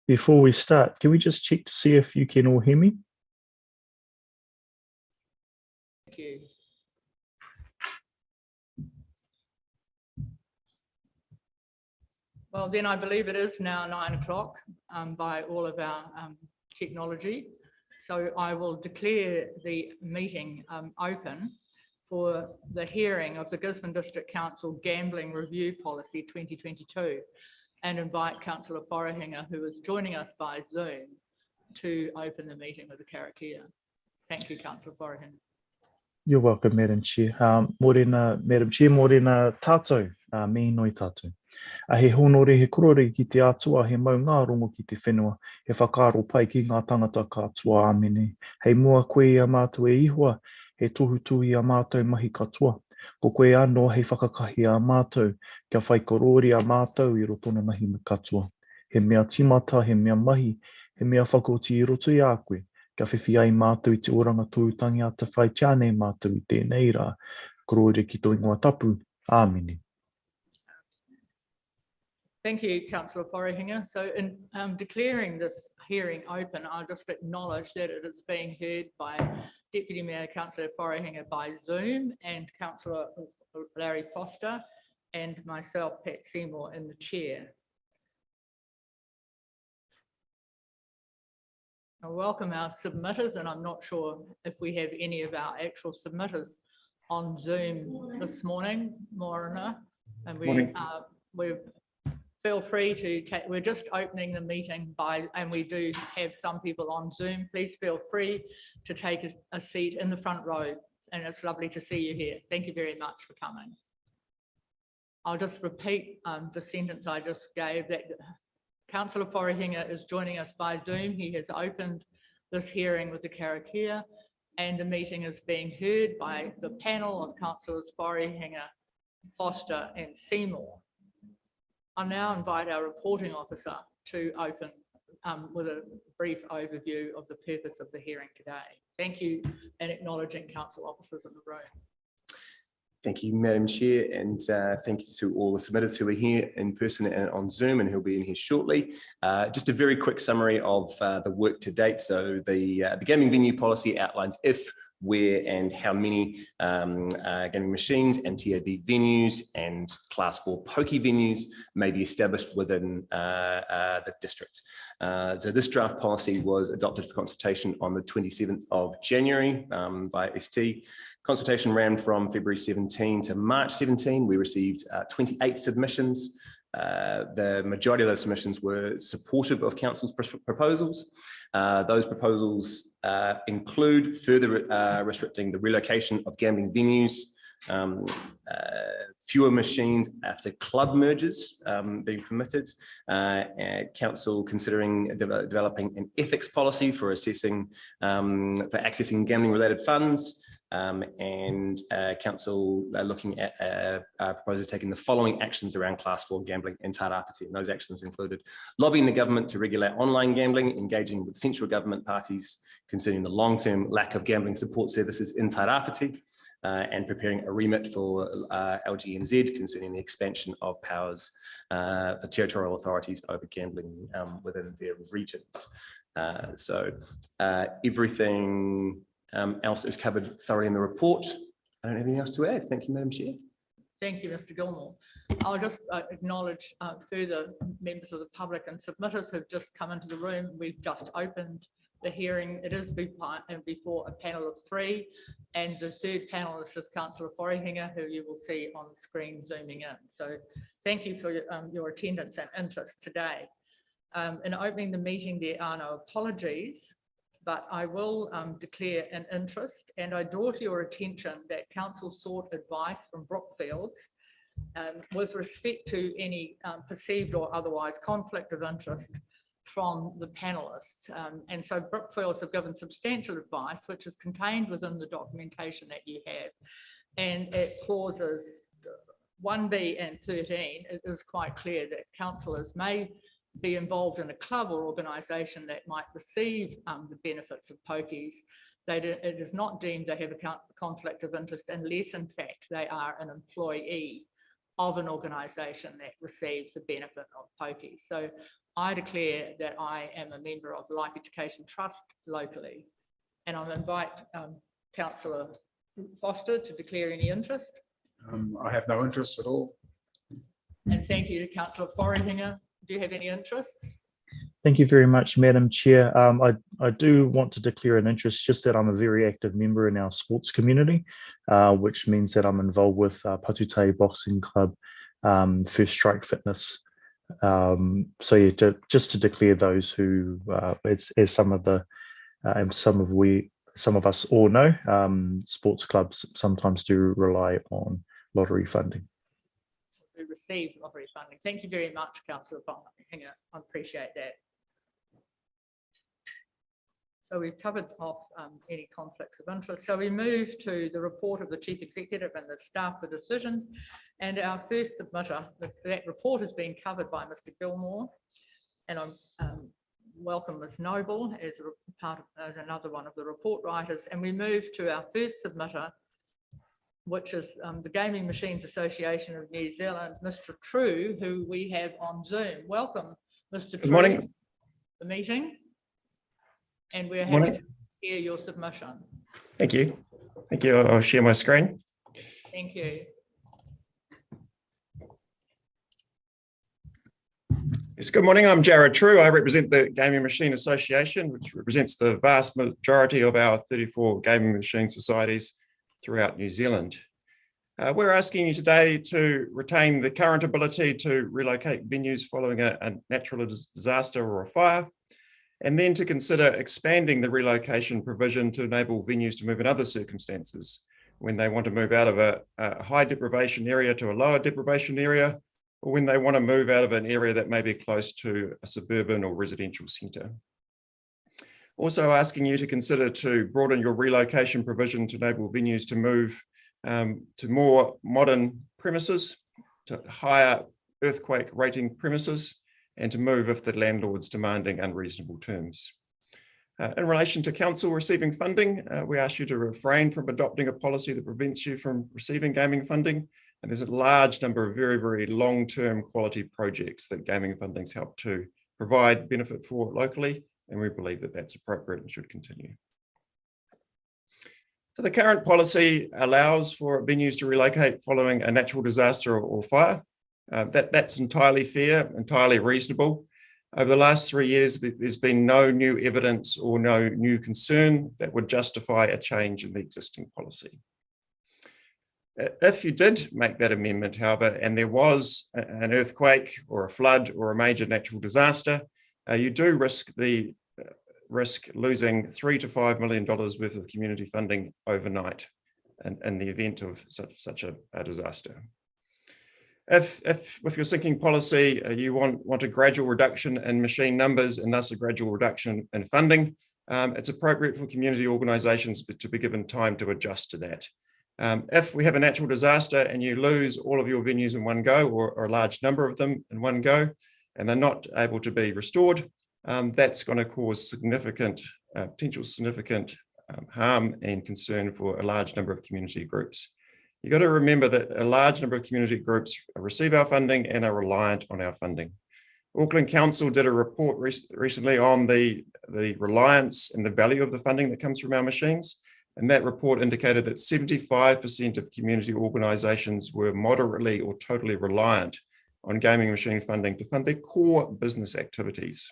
Before we start, can we just check to see if you can all hear me? Thank you. Well, then I believe it is now 9 o'clock by all of our technology. So I will declare the meeting open for the hearing of the Gisborne District Council Gambling Review Policy 2022 and invite Councillor Wharehinga, who is joining us by Zoom, to open the meeting with the Karakia. Thank you, Councillor Wharehinga. You're welcome, Madam Chair. Madam Chair, morena tātou, me noi tātou. He honore he korore ki te atua, he mau ngā rongo ki te whenua, he whakaro pai ki ngā tangata katoa amene. Hei mua koe a mātou e ihua, he tohu tuhi a mātou mahi katoa. Ko koe anō hei whakakahi a mātou, kia whai korori a mātou i roto na mahi katoa. He mea timata, he mea mahi, he mea whakoti i roto i a koe. Kia whiwhi ai mātou i te oranga tūtangi a te whai tiane mātou i tēnei rā. Korore ki tō ingoa tapu. Āmene. Thank you, Councillor Wharehinga. So in declaring this hearing open, I'll just acknowledge that it is being heard by Deputy Mayor Councillor Wharehinga by Zoom and Councillor Larry Foster and myself, Pat Seymour, in the chair. I welcome our submitters, and I'm not sure if we have any of our actual submitters on Zoom this morning, Morena. And we feel free to take, we're just opening the meeting and we do have some people on Zoom. Please feel free to take a seat in the front row, and it's lovely to see you here. Thank you very much for coming. I'll just repeat the sentence I just gave, that Councillor Wharehinga is joining us by Zoom. He has opened this hearing with the Karakia, and the meeting is being heard by the panel of Councillors Wharehinga, Foster and Seymour. I'll now invite our reporting officer to open with a brief overview of the purpose of the hearing today. Thank you, and acknowledging council officers in the room. Thank you, Madam Chair, and thank you to all the submitters who are here in person and on Zoom, and who'll be in here shortly. Just a very quick summary of the work to date. So the gaming venue policy outlines if, where and how many gaming machines and TAB venues and Class 4 pokie venues may be established within the district. So this draft policy was adopted for consultation on the 27th of January by ST. Consultation ran from February 17 to March 17. We received 28 submissions. The majority of those submissions were supportive of council's proposals. Those proposals include further restricting the relocation of gambling venues, fewer machines after club mergers being permitted, council considering developing an ethics policy for assessing, for accessing gambling related funds, and council looking at proposals taking the following actions around Class 4 gambling in Tairawhiti. And those actions included lobbying the government to regulate online gambling, engaging with central government parties concerning the long-term lack of gambling support services in Tairawhiti, and preparing a remit for LGNZ concerning the expansion of powers for territorial authorities over gambling within their regions. So everything else is covered thoroughly in the report. I don't have anything else to add. Thank you, Madam Chair. Thank you, Mr. Gilmore. I'll just acknowledge further members of the public and submitters who've just come into the room. We've just opened the hearing. It is before a panel of 3, and the third panelist is Councillor Wharehinga, who you will see on the screen zooming in. So thank you for your attendance and interest today. In opening the meeting, there are no apologies, but I will declare an interest, and I draw to your attention that council sought advice from Brookfields with respect to any perceived or otherwise conflict of interest from the panelists. And so Brookfields have given substantial advice, which is contained within the documentation that you have. And at clauses 1B and 13, it is quite clear that councillors may be involved in a club or organisation that might receive the benefits of pokies. It is not deemed they have a conflict of interest unless in fact they are an employee of an organisation that receives the benefit of pokies. So I declare that I am a member of the Life Education Trust locally, and I'll invite Councillor Foster to declare any interest. I have no interest at all. And thank you to Councillor Forrihinger. Do you have any interests? Thank you very much, Madam Chair. I do want to declare an interest, just that I'm a very active member in our sports community, which means that I'm involved with Patutei Boxing Club, First Strike Fitness. So yeah, just to declare those who, as some of us all know, sports clubs sometimes do rely on lottery funding. We receive lottery funding. Thank you very much, Councillor Forrihinger. I appreciate that. So we've covered off any conflicts of interest. So we move to the report of the Chief Executive and the staff for decisions. And our first submitter, that report has been covered by Mr. Gilmore. And I'm welcome Ms. Noble as another one of the report writers. And we move to our first submitter, which is the Gaming Machines Association of New Zealand, Mr. True, who we have on Zoom. Welcome, Mr. True. Good morning. To the meeting. And we're happy to hear your submission. Thank you. Thank you. I'll share my screen. Thank you. Yes, good morning. I'm Jarrod True. I represent the Gaming Machine Association, which represents the vast majority of our 34 gaming machine societies throughout New Zealand. We're asking you today to retain the current ability to relocate venues following a natural disaster or a fire, and then to consider expanding the relocation provision to enable venues to move in other circumstances when they want to move out of a high deprivation area to a lower deprivation area, or when they want to move out of an area that may be close to a suburban or residential centre. Also asking you to consider to broaden your relocation provision to enable venues to move to more modern premises, to higher earthquake rating premises, and to move if the landlord's demanding unreasonable terms. In relation to council receiving funding, we ask you to refrain from adopting a policy that prevents you from receiving gaming funding. And there's a large number of very, very long-term quality projects that gaming fundings help to provide benefit for locally, and we believe that that's appropriate and should continue. So the current policy allows for venues to relocate following a natural disaster or fire. That's entirely fair, entirely reasonable. Over the last 3 years, there's been no new evidence or no new concern that would justify a change in the existing policy. If you did make that amendment, however, and there was an earthquake or a flood or a major natural disaster, you do risk losing $3 to $5 million worth of community funding overnight in the event of such a disaster. If with your sinking policy, you want a gradual reduction in machine numbers and thus a gradual reduction in funding, it's appropriate for community organisations to be given time to adjust to that. If we have a natural disaster and you lose all of your venues in one go, or a large number of them in one go, and they're not able to be restored, that's going to cause potential significant harm and concern for a large number of community groups. You've got to remember that a large number of community groups receive our funding and are reliant on our funding. Auckland Council did a report recently on the reliance and the value of the funding that comes from our machines. And that report indicated that 75% of community organisations were moderately or totally reliant on gaming machine funding to fund their core business activities.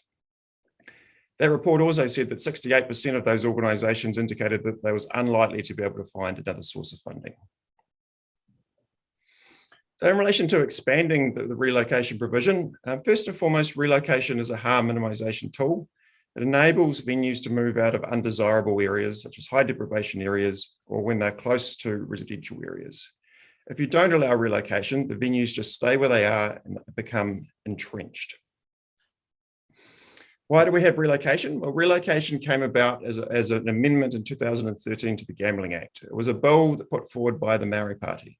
That report also said that 68% of those organisations indicated that they was unlikely to be able to find another source of funding. So in relation to expanding the relocation provision, first and foremost, relocation is a harm minimisation tool. It enables venues to move out of undesirable areas, such as high deprivation areas, or when they're close to residential areas. If you don't allow relocation, the venues just stay where they are and become entrenched. Why do we have relocation? Well, relocation came about as an amendment in 2013 to the Gambling Act. It was a bill that put forward by the Maori Party.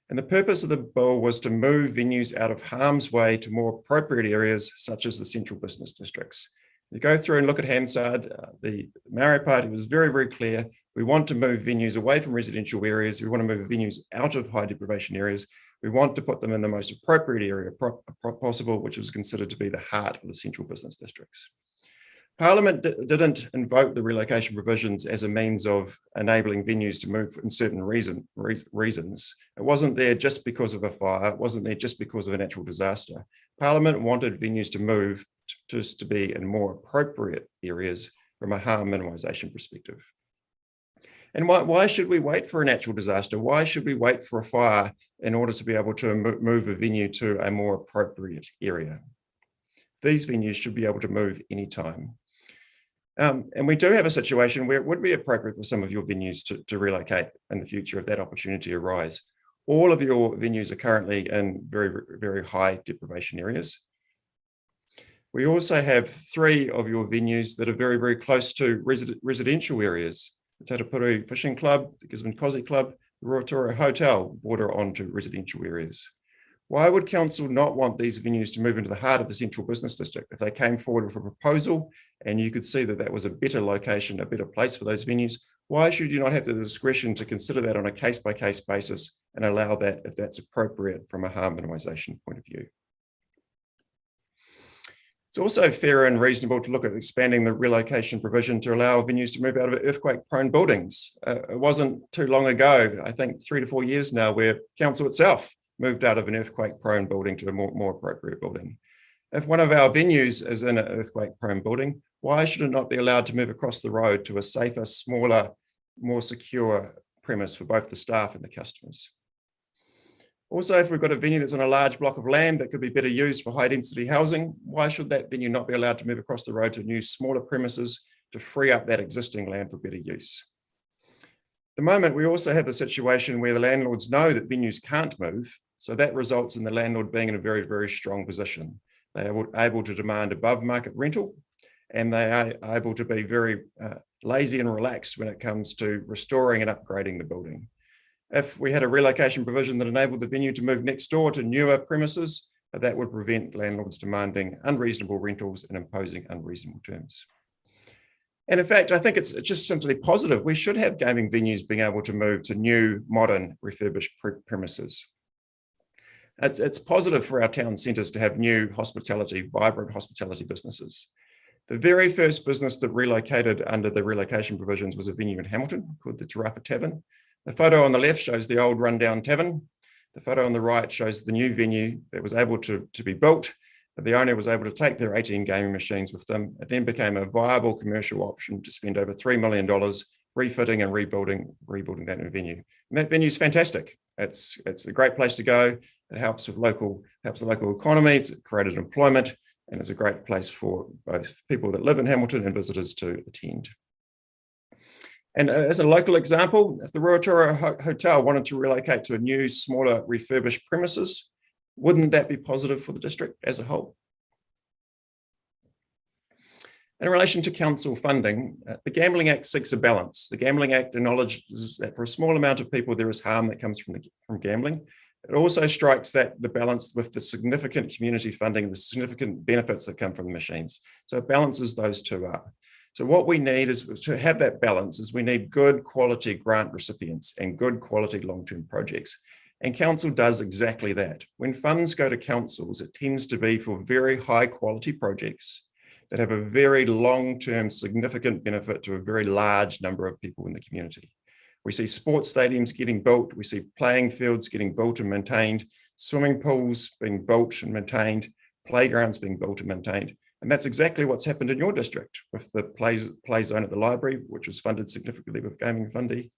And the purpose of the bill was to move venues out of harm's way to more appropriate areas, such as the central business districts. You go through and look at Hansard, the Maori Party was very, very clear. We want to move venues away from residential areas. We want to move venues out of high deprivation areas. We want to put them in the most appropriate area possible, which was considered to be the heart of the central business districts. Parliament didn't invoke the relocation provisions as a means of enabling venues to move in certain reasons. It wasn't there just because of a fire. It wasn't there just because of a natural disaster. Parliament wanted venues to move just to be in more appropriate areas from a harm minimisation perspective. And why should we wait for a natural disaster? Why should we wait for a fire in order to be able to move a venue to a more appropriate area? These venues should be able to move anytime. And we do have a situation where it would be appropriate for some of your venues to relocate in the future if that opportunity arises. All of your venues are currently in very, very high deprivation areas. We also have 3 of your venues that are very, very close to residential areas. The Tairawhiti Fishing Club, the Gisborne Cosy Club, the Rotorua Hotel border onto residential areas. Why would council not want these venues to move into the heart of the central business district? If they came forward with a proposal and you could see that that was a better location, a better place for those venues, why should you not have the discretion to consider that on a case-by-case basis and allow that if that's appropriate from a harm minimisation point of view? It's also fair and reasonable to look at expanding the relocation provision to allow venues to move out of earthquake-prone buildings. It wasn't too long ago, I think 3 to 4 years now, where council itself moved out of an earthquake-prone building to a more appropriate building. If one of our venues is in an earthquake-prone building, why should it not be allowed to move across the road to a safer, smaller, more secure premise for both the staff and the customers? Also, if we've got a venue that's on a large block of land that could be better used for high density housing, why should that venue not be allowed to move across the road to new, smaller premises to free up that existing land for better use? At the moment, we also have the situation where the landlords know that venues can't move, so that results in the landlord being in a very, very strong position. They are able to demand above market rental, and they are able to be very lazy and relaxed when it comes to restoring and upgrading the building. If we had a relocation provision that enabled the venue to move next door to newer premises, that would prevent landlords demanding unreasonable rentals and imposing unreasonable terms. And in fact, I think it's just simply positive. We should have gaming venues being able to move to new, modern, refurbished premises. It's positive for our town centres to have new hospitality, vibrant hospitality businesses. The very first business that relocated under the relocation provisions was a venue in Hamilton called the Te Tavern. The photo on the left shows the old rundown tavern. The photo on the right shows the new venue that was able to be built. The owner was able to take their 18 gaming machines with them. It then became a viable commercial option to spend over $3 million refitting and rebuilding that new venue. And that venue is fantastic. It's a great place to go. It helps the local economy. It's created employment, and it's a great place for both people that live in Hamilton and visitors to attend. And as a local example, if the Rotorua Hotel wanted to relocate to a new, smaller, refurbished premises, wouldn't that be positive for the district as a whole? In relation to council funding, the Gambling Act seeks a balance. The Gambling Act acknowledges that for a small amount of people, there is harm that comes from gambling. It also strikes the balance with the significant community funding, the significant benefits that come from the machines. So it balances those two up. So what we need is to have that balance is we need good quality grant recipients and good quality long-term projects. And council does exactly that. When funds go to councils, it tends to be for very high quality projects that have a very long-term significant benefit to a very large number of people in the community. We see sports stadiums getting built, we see playing fields getting built and maintained, swimming pools being built and maintained, playgrounds being built and maintained. And that's exactly what's happened in your district with the play zone at the library, which was funded significantly with gaming funding,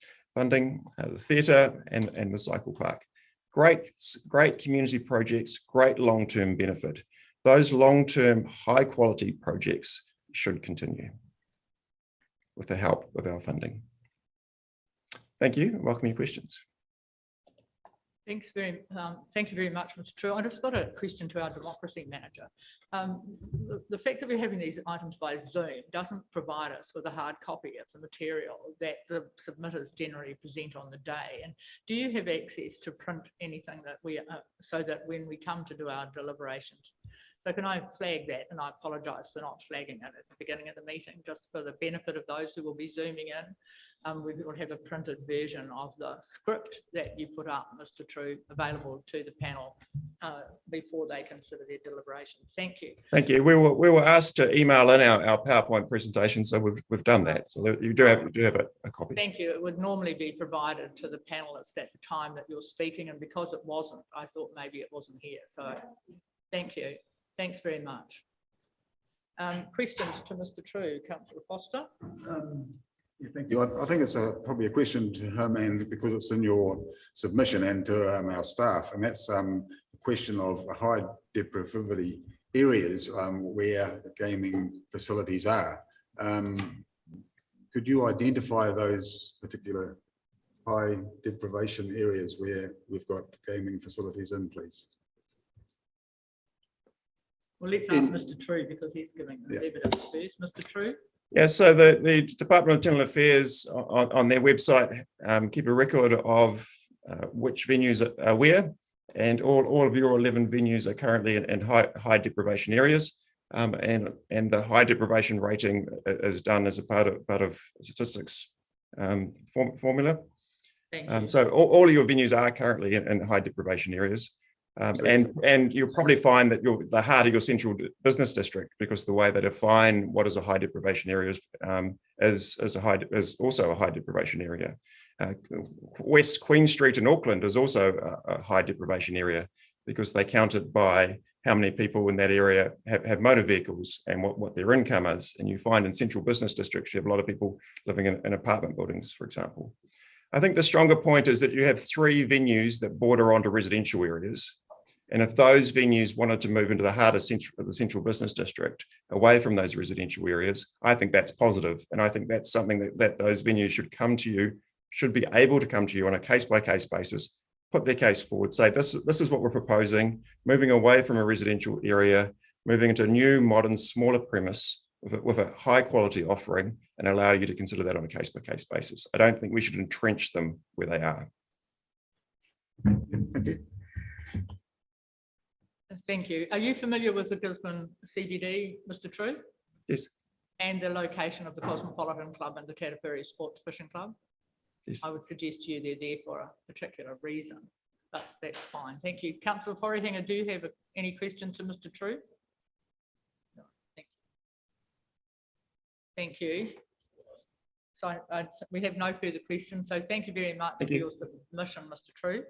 the theatre and the cycle park. Great community projects, great long-term benefit. Those long-term high quality projects should continue with the help of our funding. Thank you. Welcome your questions. Thank you very much, Mr. True. I just got a question to our democracy manager. The fact that we're having these items by Zoom doesn't provide us with a hard copy of the material that the submitters generally present on the day. And do you have access to print anything that so that when we come to do our deliberations? So can I flag that? And I apologise for not flagging it at the beginning of the meeting, just for the benefit of those who will be Zooming in. we will have a printed version of the script that you put up, Mr. True, available to the panel before they consider their deliberations. Thank you. Thank you. We were asked to email in our PowerPoint presentation, so we've done that. So you do have a copy. Thank you. It would normally be provided to the panelists at the time that you're speaking, and because it wasn't, I thought maybe it wasn't here. So thank you. Thanks very much. Questions to Mr. True, Councillor Foster? Yeah, thank you. I think it's probably a question to him, and because it's in your submission, and to our staff, and that's a question of high deprivity areas where gaming facilities are. Could you identify those particular high deprivation areas where we've got gaming facilities in, please? Well, let's ask Mr. True, because he's giving the evidence first. Mr. True? Yeah, so the Department of General Affairs on their website keep a record of which venues are where, and all of your 11 venues are currently in high deprivation areas, and the high deprivation rating is done as a part of statistics formula. Thank you. So all of your venues are currently in high deprivation areas. And you'll probably find that the heart of your central business district, because the way they define what is a high deprivation area is also a high deprivation area. West Queen Street in Auckland is also a high deprivation area, because they count it by how many people in that area have motor vehicles and what their income is. And you find in central business districts, you have a lot of people living in apartment buildings, for example. I think the stronger point is that you have 3 venues that border onto residential areas. And if those venues wanted to move into the heart of the central business district, away from those residential areas, I think that's positive. And I think that's something that those venues should be able to come to you on a case-by-case basis, put their case forward, say, this is what we're proposing, moving away from a residential area, moving into a new, modern, smaller premise with a high-quality offering, and allow you to consider that on a case-by-case basis. I don't think we should entrench them where they are. Thank you. Thank you. Are you familiar with the Gisborne CBD, Mr. True? Yes. And the location of the Cosmopolitan Club and the Tatapiri Sports Fishing Club? Yes. I would suggest to you they're there for a particular reason, but that's fine. Thank you. Councillor Forrihinger, do you have any questions to Mr. True? No. Thank you. So we have no further questions. So thank you very much for your submission, Mr. True.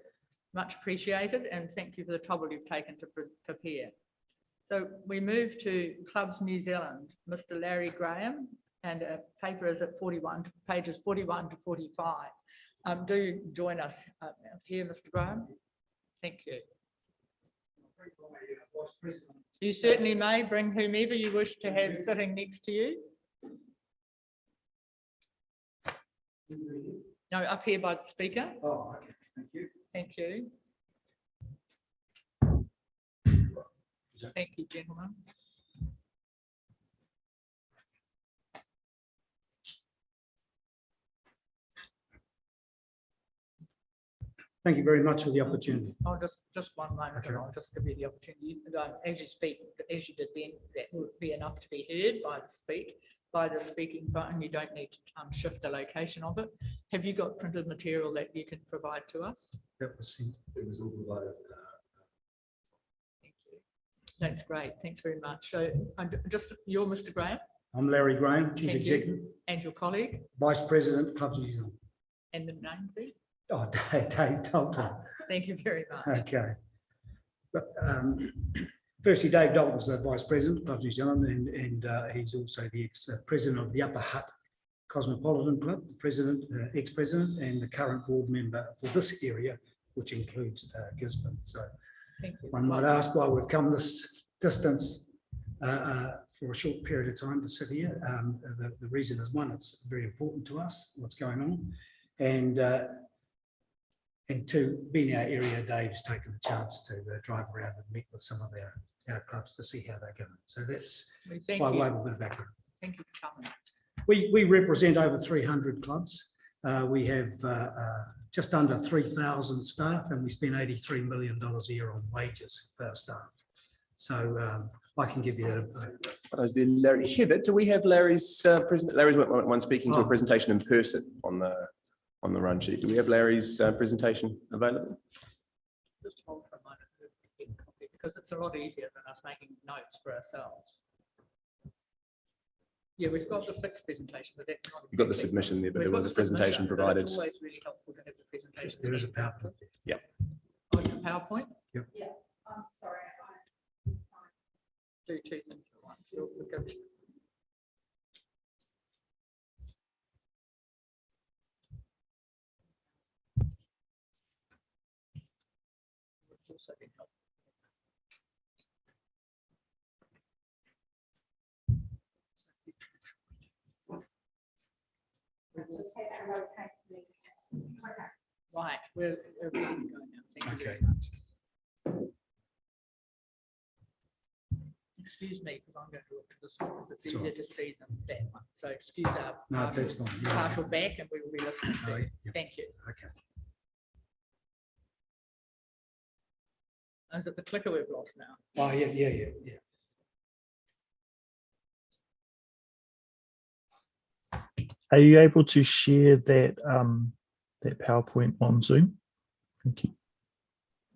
Much appreciated, and thank you for the trouble you've taken to prepare. So we move to Clubs New Zealand, Mr. Larry Graham, and paper is at pages 41 to 45. Do join us here, Mr. Graham. Thank you. You certainly may bring whomever you wish to have sitting next to you. No, up here by the speaker. Oh, okay. Thank you. Thank you. Thank you, gentlemen. Thank you very much for the opportunity. Oh, just one moment, and I'll just give you the opportunity. As you speak, as you did then, that would be enough to be heard by the speaking phone. You don't need to shift the location of it. Have you got printed material that you can provide to us? That was sent. It was all provided. Thank you. That's great. Thanks very much. So you're Mr. Graham? I'm Larry Graham, Chief Thank Executive. you. And your colleague? Vice President, Clubs New Zealand. And the name, please? Oh, Dave Dalton. Thank you very much. Okay. But, firstly, Dave Dalton's the Vice President of Clubs New Zealand, and he's also the ex-president of the Upper Hutt Cosmopolitan Club, president, ex-president, and the current board member for this area, which includes Gisborne. So one might ask why we've come this distance for a short period of time to sit here. The reason is, one, it's very important to us what's going on, and two, being our area, Dave's taken the chance to drive around and meet with some of our clubs to see how they're going. So that's by way of a bit of background. Thank you for coming. We represent over 300 clubs. We have just under 3,000 staff, and we spend $83 million a year on wages for our staff. So I can give you Oh, is there Larry? Yvette, do we have Larry's present? Larry's one speaking to a presentation in person on the run sheet. Do we have Larry's presentation available? Just hold for a moment, because it's a lot easier than us making notes for ourselves. Yeah, we've got the fixed presentation, but that's not. You've got the submission there, but there was a presentation provided. It's always really helpful to have the presentation. There is a PowerPoint. Yeah. Oh, it's a PowerPoint? Yep. Yeah, I'm sorry. Do two things at once. Okay. Also been helpful. Just have to locate these. Okay. Right, where are we going now? Thank you. Okay. Excuse me, because I'm going to look at this one, because it's easier to see than that one. So excuse our No, that's fine. Yeah. partial back, and we will be listening to you. Yeah. Thank you. Okay. Is it the clicker we've lost now? Oh, yeah. Are you able to share that that PowerPoint on Zoom? Thank you.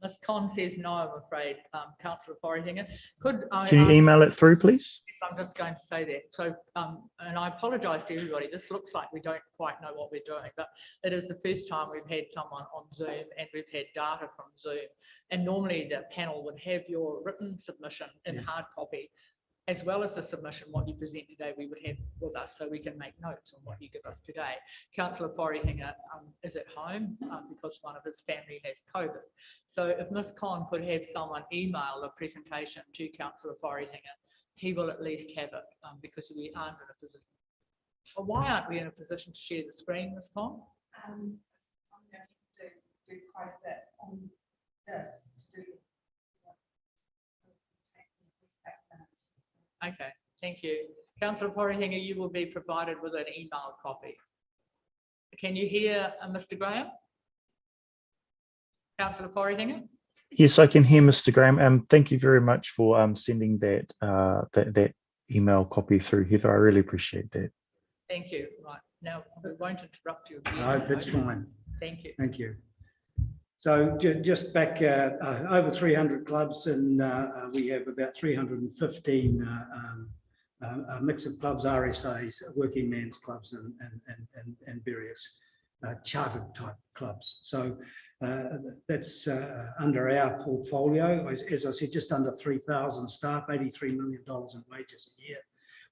Ms. Con says no, I'm afraid, Councillor Forrihinger. Could I Can you ask- email it through, please? I'm just going to say that. So, and I apologise to everybody. This looks like we don't quite know what we're doing, but it is the first time we've had someone on Zoom and we've had data from Zoom. And normally the panel would have your written submission in hard copy, as well as the submission, what you present today, we would have with us so we can make notes on what you give us today. Councillor Forrihinger is at home because one of his family has COVID. So if Ms. Con could have someone email the presentation to Councillor Forrihinger, he will at least have it because we aren't in a position. Well, why aren't we in a position to share the screen, Ms. Con? I'm going to do quite a bit on this to do. Okay, thank you. Councillor Forrihinger, you will be provided with an email copy. Can you hear Mr. Graham? Councillor Forrihinger? Yes, I can hear Mr. Graham. Thank you very much for sending that that email copy through, Heather. I really appreciate that. Thank you. Right, now we won't interrupt you again. No, that's fine. Thank you. Thank you. So just back over 300 clubs, and we have about 315 a mix of clubs, RSAs, working men's clubs, and various chartered type clubs. So that's under our portfolio. As I said, just under 3,000 staff, $83 million in wages a year.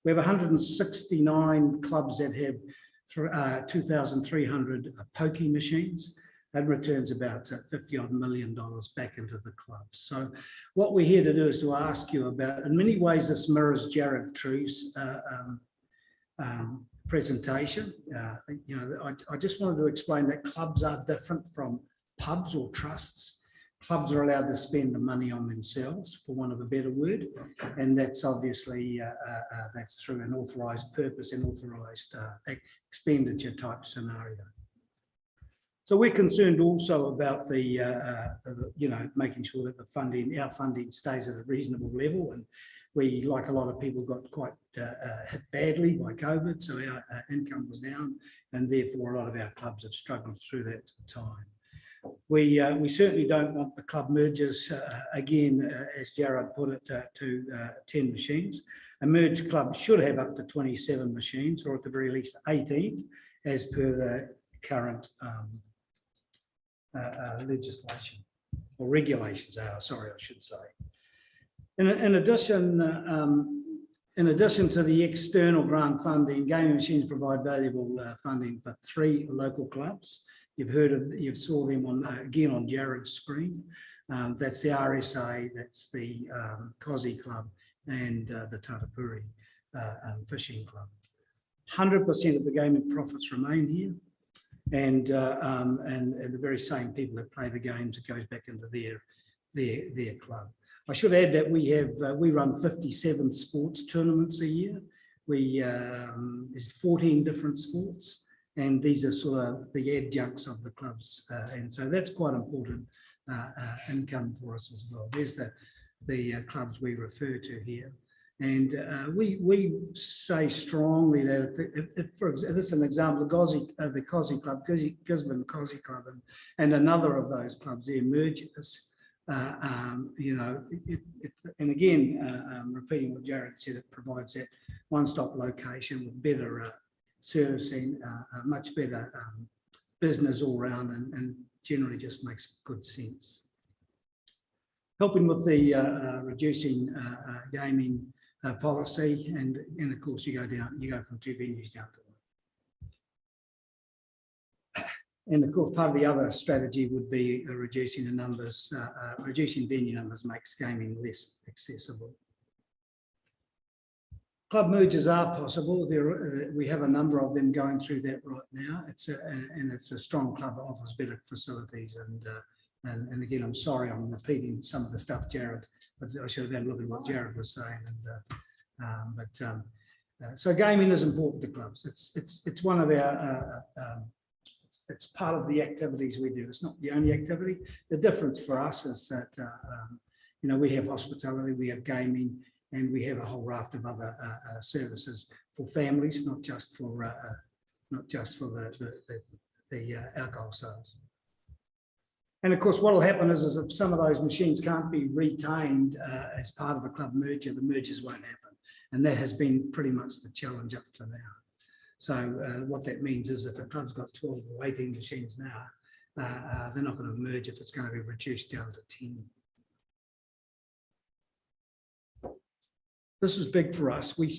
We have 169 clubs that have 2,300 pokie machines. That returns about $50 odd million back into the club. So what we're here to do is to ask you about, in many ways, this mirrors Jarrod True's presentation. You know, I just wanted to explain that clubs are different from pubs or trusts. Clubs are allowed to spend the money on themselves, for want of a better word, and that's obviously that's through an authorised purpose and authorised expenditure type scenario. So we're concerned also about the you know, making sure that the funding, our funding, stays at a reasonable level, and we, like a lot of people, got quite hit badly by COVID, so our income was down, and therefore a lot of our clubs have struggled through that time. We certainly don't want the club mergers again, as Jarrod put it, to 10 machines. A merged club should have up to 27 machines, or at the very least 18, as per the current legislation or regulations are. Sorry, I should say. In addition to the external grant funding, gaming machines provide valuable funding for 3 local clubs. You saw them on again on Jarrod's screen. That's the RSA, that's the Kosi Club, and the Tatapuri Fishing Club. 100% of the gaming profits remain here, and the very same people that play the games, it goes back into their club. I should add that we run 57 sports tournaments a year. There's 14 different sports, and these are sort of the adjuncts of the clubs, and so that's quite important income for us as well. There's the clubs we refer to here. And we say strongly that if for example, this is an example, the Cosy Club, Gisborne Cosy Club, and another of those clubs, their mergers, you know, and again, repeating what Jarrod said, it provides that one-stop location with better servicing, much better business all round, and generally just makes good sense. Helping with the reducing gaming policy, and of course you go from 2 venues down to 1. And of course, part of the other strategy would be reducing the numbers, reducing venue numbers makes gaming less accessible. Club mergers are possible. We have a number of them going through that right now. It's a strong club that offers better facilities, and again, I'm sorry I'm repeating some of the stuff Jarrod, but I should have had a look at what Jarrod was saying. So gaming is important to clubs. It's one of our it's part of the activities we do. It's not the only activity. The difference for us is that you know, we have hospitality, we have gaming, and we have a whole raft of other services for families, not just for the alcohol sales. And of course, what will happen is if some of those machines can't be retained as part of a club merger, the mergers won't happen. And that has been pretty much the challenge up to now. So what that means is if a club's got 12 or 18 machines now, they're not going to merge if it's going to be reduced down to 10. This is big for us. We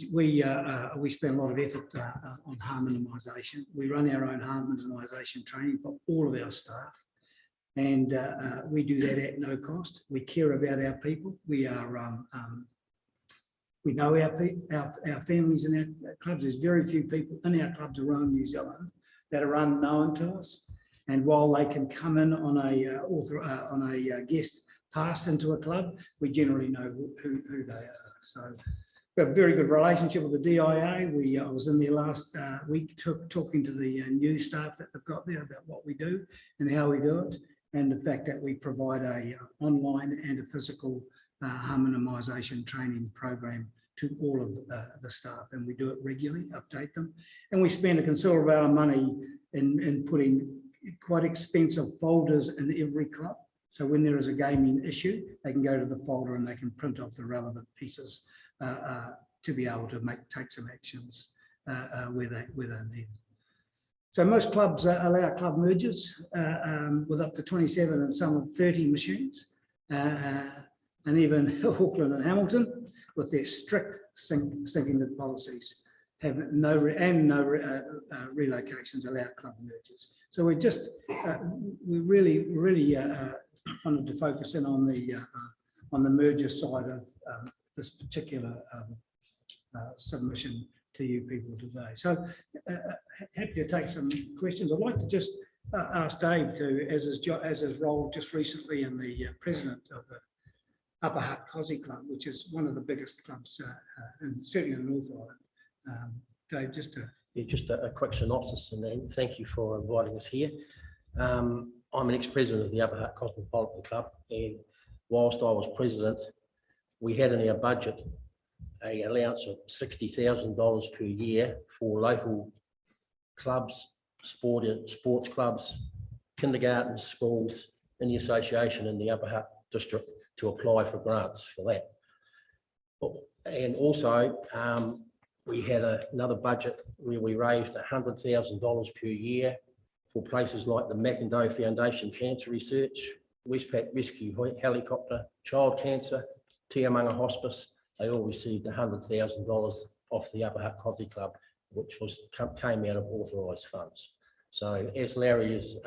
spend a lot of effort on harm minimisation. We run our own harm minimisation training for all of our staff. And we do that at no cost. We care about our people. We are we know our families in our clubs. There's very few people in our clubs around New Zealand that are unknown to us. And while they can come in on a guest pass into a club, we generally know who they are. So we have a very good relationship with the DIA. I was in there last week talking to the new staff that they've got there about what we do and how we do it, and the fact that we provide a online and a physical harm minimisation training program to all of the staff, and we do it regularly, update them, and we spend a considerable amount of money in putting quite expensive folders in every club. So when there is a gaming issue, they can go to the folder and they can print off the relevant pieces to be able to take some actions where they're needed. So most clubs allow club mergers with up to 27 and some of 30 machines, and even Auckland and Hamilton, with their strict sinking lid policies, have no relocations allow club mergers. So we really wanted to focus in on the merger side of this particular submission to you people today. So happy to take some questions. I'd like to just ask Dave to, as his role just recently in the president of the Upper Hutt Cosy Club, which is one of the biggest clubs, and certainly in the North Island. Dave, just to... Yeah, just a quick synopsis, and thank you for inviting us here. I'm an ex-president of the Upper Hutt Cosmopolitan Club, and whilst I was president, we had in our budget an allowance of $60,000 per year for local clubs, sports clubs, kindergartens, schools in the association in the Upper Hutt district to apply for grants for that. And also, we had another budget where we raised $100,000 per year for places like the McIndoe Foundation Cancer Research, Westpac Rescue Helicopter, Child Cancer, Tiamanga Hospice. They all received $100,000 off the Upper Hutt Cosy Club, which came out of authorised funds. So as Larry has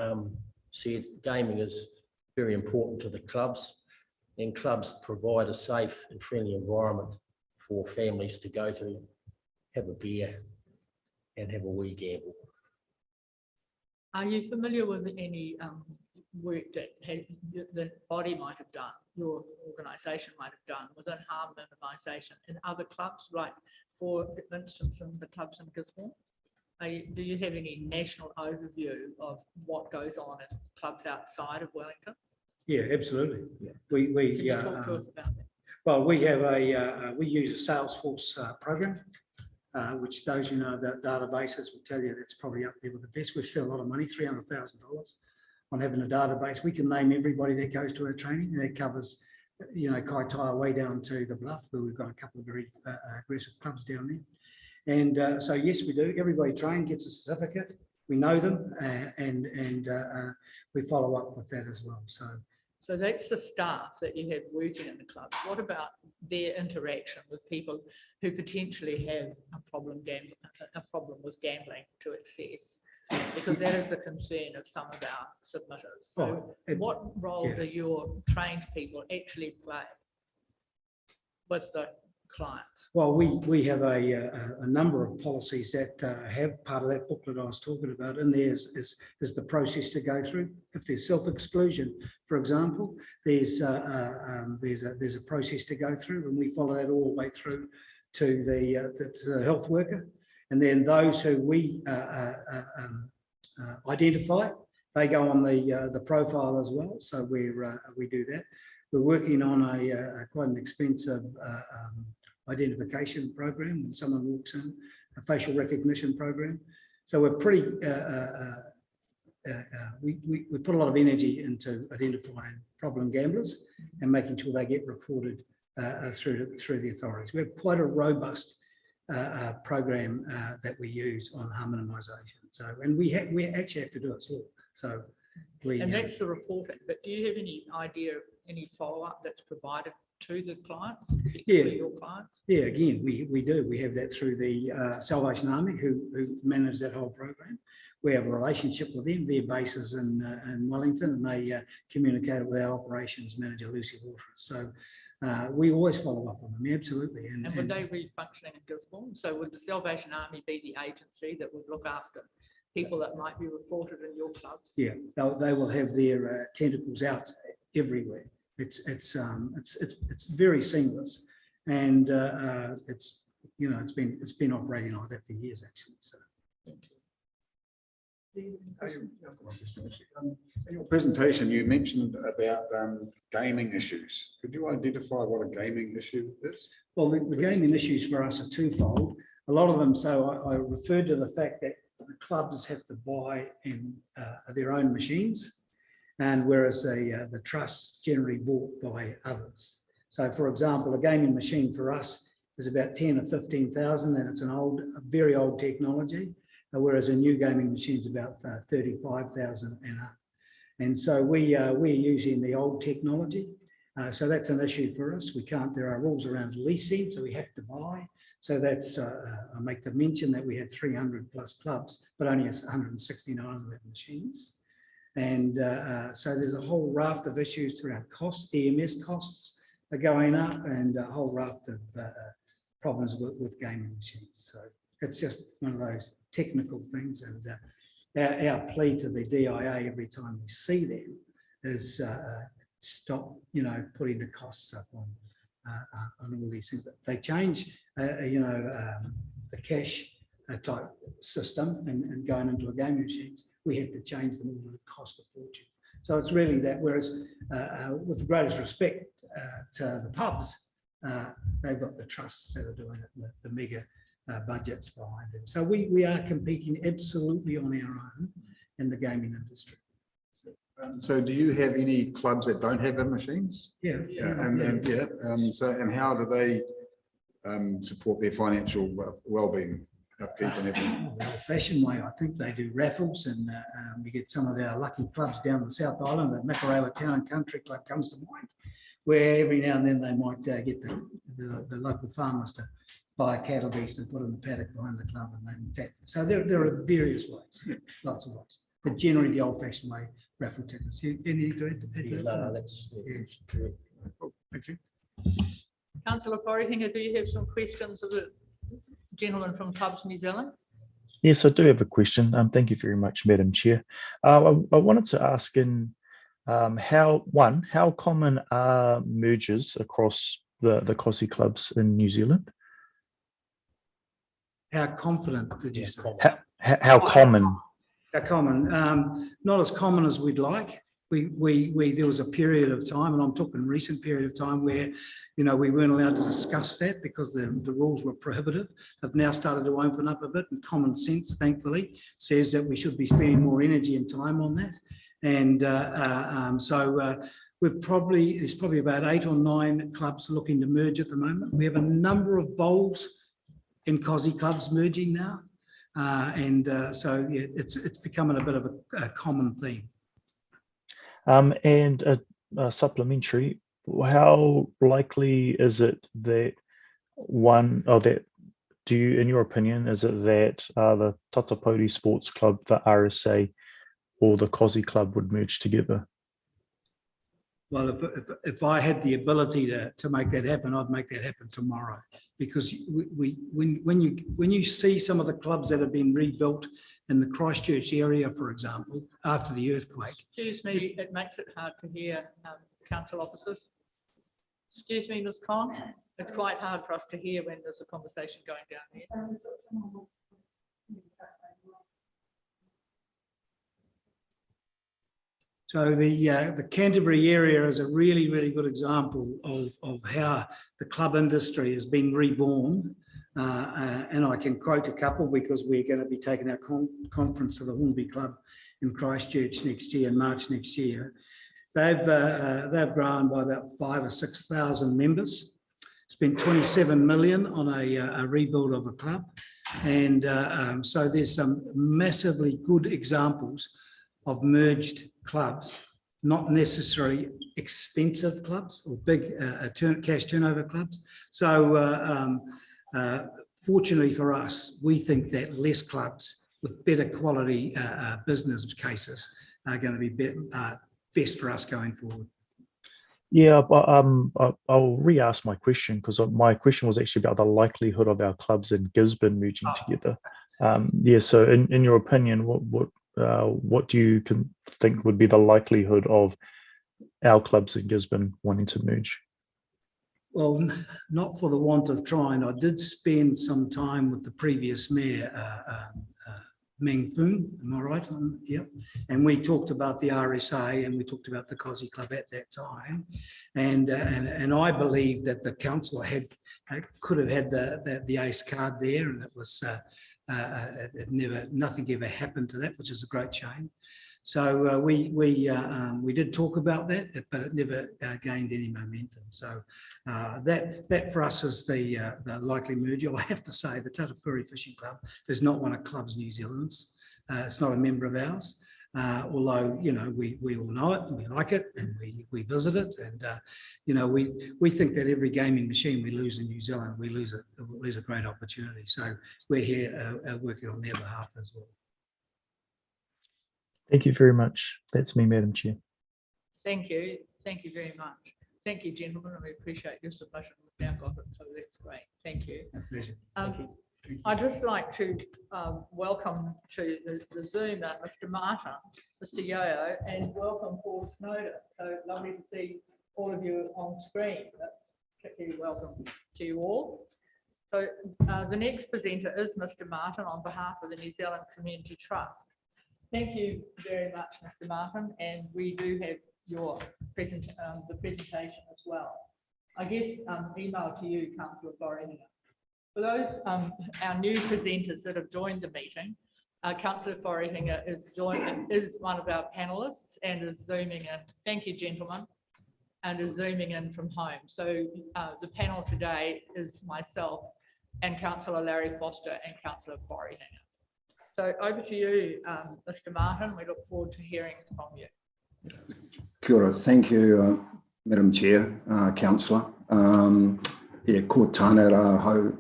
said, gaming is very important to the clubs, and clubs provide a safe and friendly environment for families to go to, have a beer and have a wee gamble. Are you familiar with any work that the body might have done, your organisation might have done within harm minimisation in other clubs, like for instance in the clubs in Gisborne? Do you have any national overview of what goes on in clubs outside of Wellington? Yeah, absolutely. Yeah. Can you talk to us about that? Well, we have we use a Salesforce program, which those who know about databases will tell you that's probably up there with the best. We've spent a lot of money, $300,000 on having a database. We can name everybody that goes to our training, and that covers, you know, Kaitaia way down to the Bluff, where we've got a couple of very aggressive clubs down there. And so, yes, we do. Everybody trained gets a certificate. We know them, and we follow up with that as well. So that's the staff that you have working in the club. What about their interaction with people who potentially have a problem with gambling to excess? Because that is the concern of some of our submitters. So what role do your trained people actually play with the clients? Well, we have a number of policies that have part of that booklet I was talking about, and there's the process to go through. If there's self-exclusion, for example, there's a process to go through, and we follow that all the way through to the health worker. And then those who we identify, they go on the profile as well. So we do that. We're working on quite an expensive identification program when someone walks in, a facial recognition program. So we're pretty, we put a lot of energy into identifying problem gamblers and making sure they get reported through the authorities. We have quite a robust program that we use on harm minimisation. So, and we actually have to do it all. So and that's the reporting. But do you have any idea of any follow-up that's provided to the clients? Your clients? Yeah, again, we do. We have that through the Salvation Army, who manage that whole program. We have a relationship with them. Their base is in Wellington, and they communicate with our operations manager, Lucy Waters. So we always follow up on them, absolutely. And would they be functioning in Gisborne? So would the Salvation Army be the agency that would look after people that might be reported in your clubs? Yeah, they will have their tentacles out everywhere. It's very seamless, and it's, you know, it's been operating like that for years actually. So. Thank you. In your presentation, you mentioned about gaming issues. Could you identify what a gaming issue is? Well, the gaming issues for us are twofold. A lot of them, so I referred to the fact that the clubs have to buy in their own machines, and whereas the trusts generally bought by others. So, for example, a gaming machine for us is about 10 or 15,000, and it's a very old technology. Whereas a new gaming machine is about 35,000 and up. And so we're using the old technology. So that's an issue for us. We can't, there are rules around leasing, so we have to buy. So that's, I make the mention that we have 300 plus clubs, but only 169 of them machines. And so there's a whole raft of issues around costs. EMS costs are going up, and a whole raft of problems with gaming machines. So it's just one of those technical things, and our plea to the DIA every time we see them is stop, you know, putting the costs up on all these things. They change, you know, the cash type system and going into a gaming machines, we have to change them all, the cost of fortune. So it's really that. Whereas, with the greatest respect to the pubs, they've got the trusts that are doing it, the mega budgets behind them. So we are competing absolutely on our own in the gaming industry. So do you have any clubs that don't have machines? Yeah. So how do they support their financial well-being, upkeep and everything? The old-fashioned way, I think they do raffles, and we get some of our lucky clubs down the South Island. The Makarewa Town and Country Club comes to mind, where every now and then they might get the local farmers to buy a cattle beast and put it in the paddock behind the club, and they tap. So there are various ways, lots of ways, but generally the old-fashioned way, raffle tickets. Anything to add? No, that's true. Thank you. Councillor Forrihinger, do you have some questions of the gentleman from Clubs New Zealand? Yes, I do have a question. Thank you very much, Madam Chair. I wanted to ask in how common are mergers across the COSI clubs in New Zealand? How confident did you say? How common? How common? Not as common as we'd like. there was a period of time, and I'm talking recent period of time, where, you know, we weren't allowed to discuss that because the rules were prohibitive. They've now started to open up a bit, and common sense, thankfully, says that we should be spending more energy and time on that. And there's probably about 8 or 9 clubs looking to merge at the moment. We have a number of bowls and COSI clubs merging now. So yeah, it's becoming a bit of a common theme. And a supplementary, how likely is it that in your opinion, is it that the Tatapoti Sports Club, the RSA, or the COSI club would merge together? Well, if I had the ability to make that happen, I'd make that happen tomorrow. Because when you see some of the clubs that have been rebuilt in the Christchurch area, for example, after the earthquake. Excuse me, it makes it hard to hear council officers. Excuse me, Ms. Conn. It's quite hard for us to hear when there's a conversation going down here. So the Canterbury area is a really, really good example of how the club industry has been reborn. And I can quote a couple because we're going to be taking our conference to the Hornby Club in Christchurch next year, in March next year. They've grown by about 5,000 or 6,000 members, spent 27 million on a rebuild of a club. And so there's some massively good examples of merged clubs, not necessarily expensive clubs or big cash turnover clubs. So fortunately for us, we think that less clubs with better quality business cases are going to be best for us going forward. Yeah, but I'll re-ask my question, because my question was actually about the likelihood of our clubs in Gisborne merging together. Yeah, so in your opinion, what do you think would be the likelihood of our clubs in Gisborne wanting to merge? Well, not for the want of trying. I did spend some time with the previous mayor, Meng Foon, am I right? Yep. And we talked about the RSA and we talked about the COSI club at that time. And I believe that the council could have had the ace card there, and it was nothing ever happened to that, which is a great shame. So we did talk about that, but it never gained any momentum. So that for us is the likely merger. I have to say the Tatapuri Fishing Club is not one of Clubs New Zealand's. It's not a member of ours. Although, you know, we all know it and we like it and we visit it, and you know, we think that every gaming machine we lose in New Zealand, we lose a great opportunity. So we're here working on their behalf as well. Thank you very much. That's me, Madam Chair. Thank you. Thank you very much. Thank you, gentlemen. I appreciate your submission. We've now got it, so that's great. Thank you. Pleasure. I'd just like to welcome to the Zoom Mr. Martin, Mr. Yo, and welcome Paul Snowden. So lovely to see all of you on screen. Particularly welcome to you all. So the next presenter is Mr. Martin on behalf of the New Zealand Community Trust. Thank you very much, Mr. Martin, and we do have your presentation as well. I guess email to you, Councillor Florian. For those our new presenters that have joined the meeting, Councillor Florian is one of our panelists and is zooming in. Thank you, gentlemen, and is zooming in from home. So the panel today is myself and Councillor Larry Foster and Councillor Florian. So over to you, Mr. Martin. We look forward to hearing from you. Kia ora. Thank you, Madam Chair, Councillor. Yeah, ko tāna rā hau.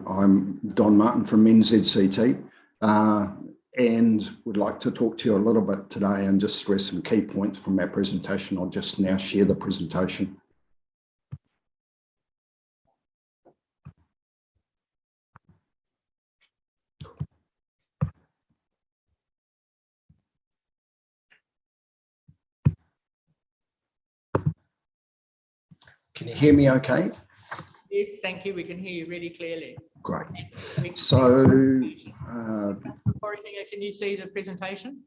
I'm Don Martin from NZCT, and would like to talk to you a little bit today and just stress some key points from our presentation. I'll just now share the presentation. Can you hear me okay? Yes, thank you. We can hear you really clearly. Great. So, can you see the presentation?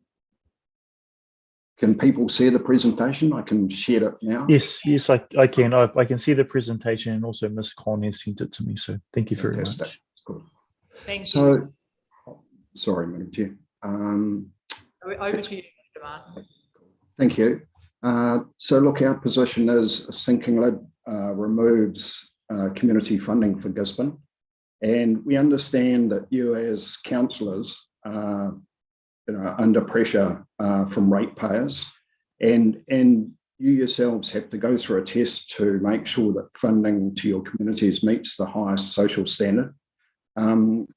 can people see the presentation? I can share it now. Yes, I can. I can see the presentation, and also Ms. Con has sent it to me. So thank you very Fantastic. much. Good. Thank you. So, sorry, Madam Chair. Over to you, Mr. Martin. Thank you. So look, our position is sinking lid removes community funding for Gisborne. And we understand that you as councillors are under pressure from ratepayers, and you yourselves have to go through a test to make sure that funding to your communities meets the highest social standard. And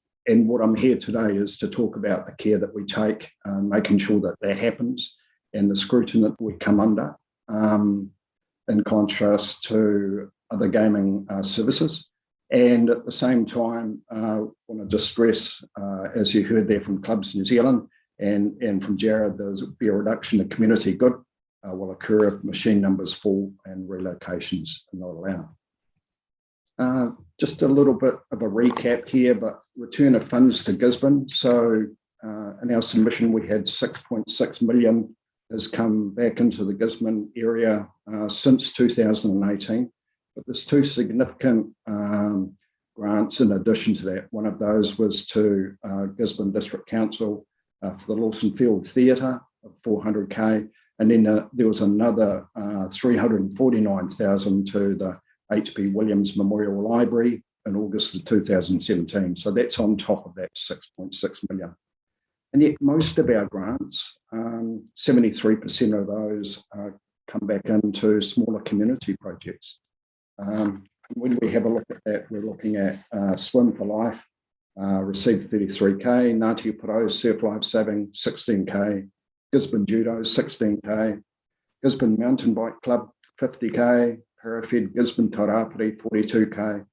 what I'm here today is to talk about the care that we take, making sure that that happens, and the scrutiny that we come under, in contrast to other gaming services. And at the same time, I want to just stress, as you heard there from Clubs New Zealand and from Jarrod, there's be a reduction in community good will occur if machine numbers fall and relocations are not allowed. Just a little bit of a recap here, but return of funds to Gisborne. So in our submission, we had 6.6 million has come back into the Gisborne area since 2018. But there's two significant grants in addition to that. One of those was to Gisborne District Council for the Lawson Field Theatre of 400k. And then there was another 349,000 to the H.B. Williams Memorial Library in August of 2017. So that's on top of that 6.6 million. And yet most of our grants, 73% of those come back into smaller community projects. When we have a look at that, we're looking at Swim for Life, received 33k, Ngāti Porou Surf Life Saving 16k, Gisborne Judo 16k, Gisborne Mountain Bike Club 50k, Parafed Gisborne Tairawhiti 42k,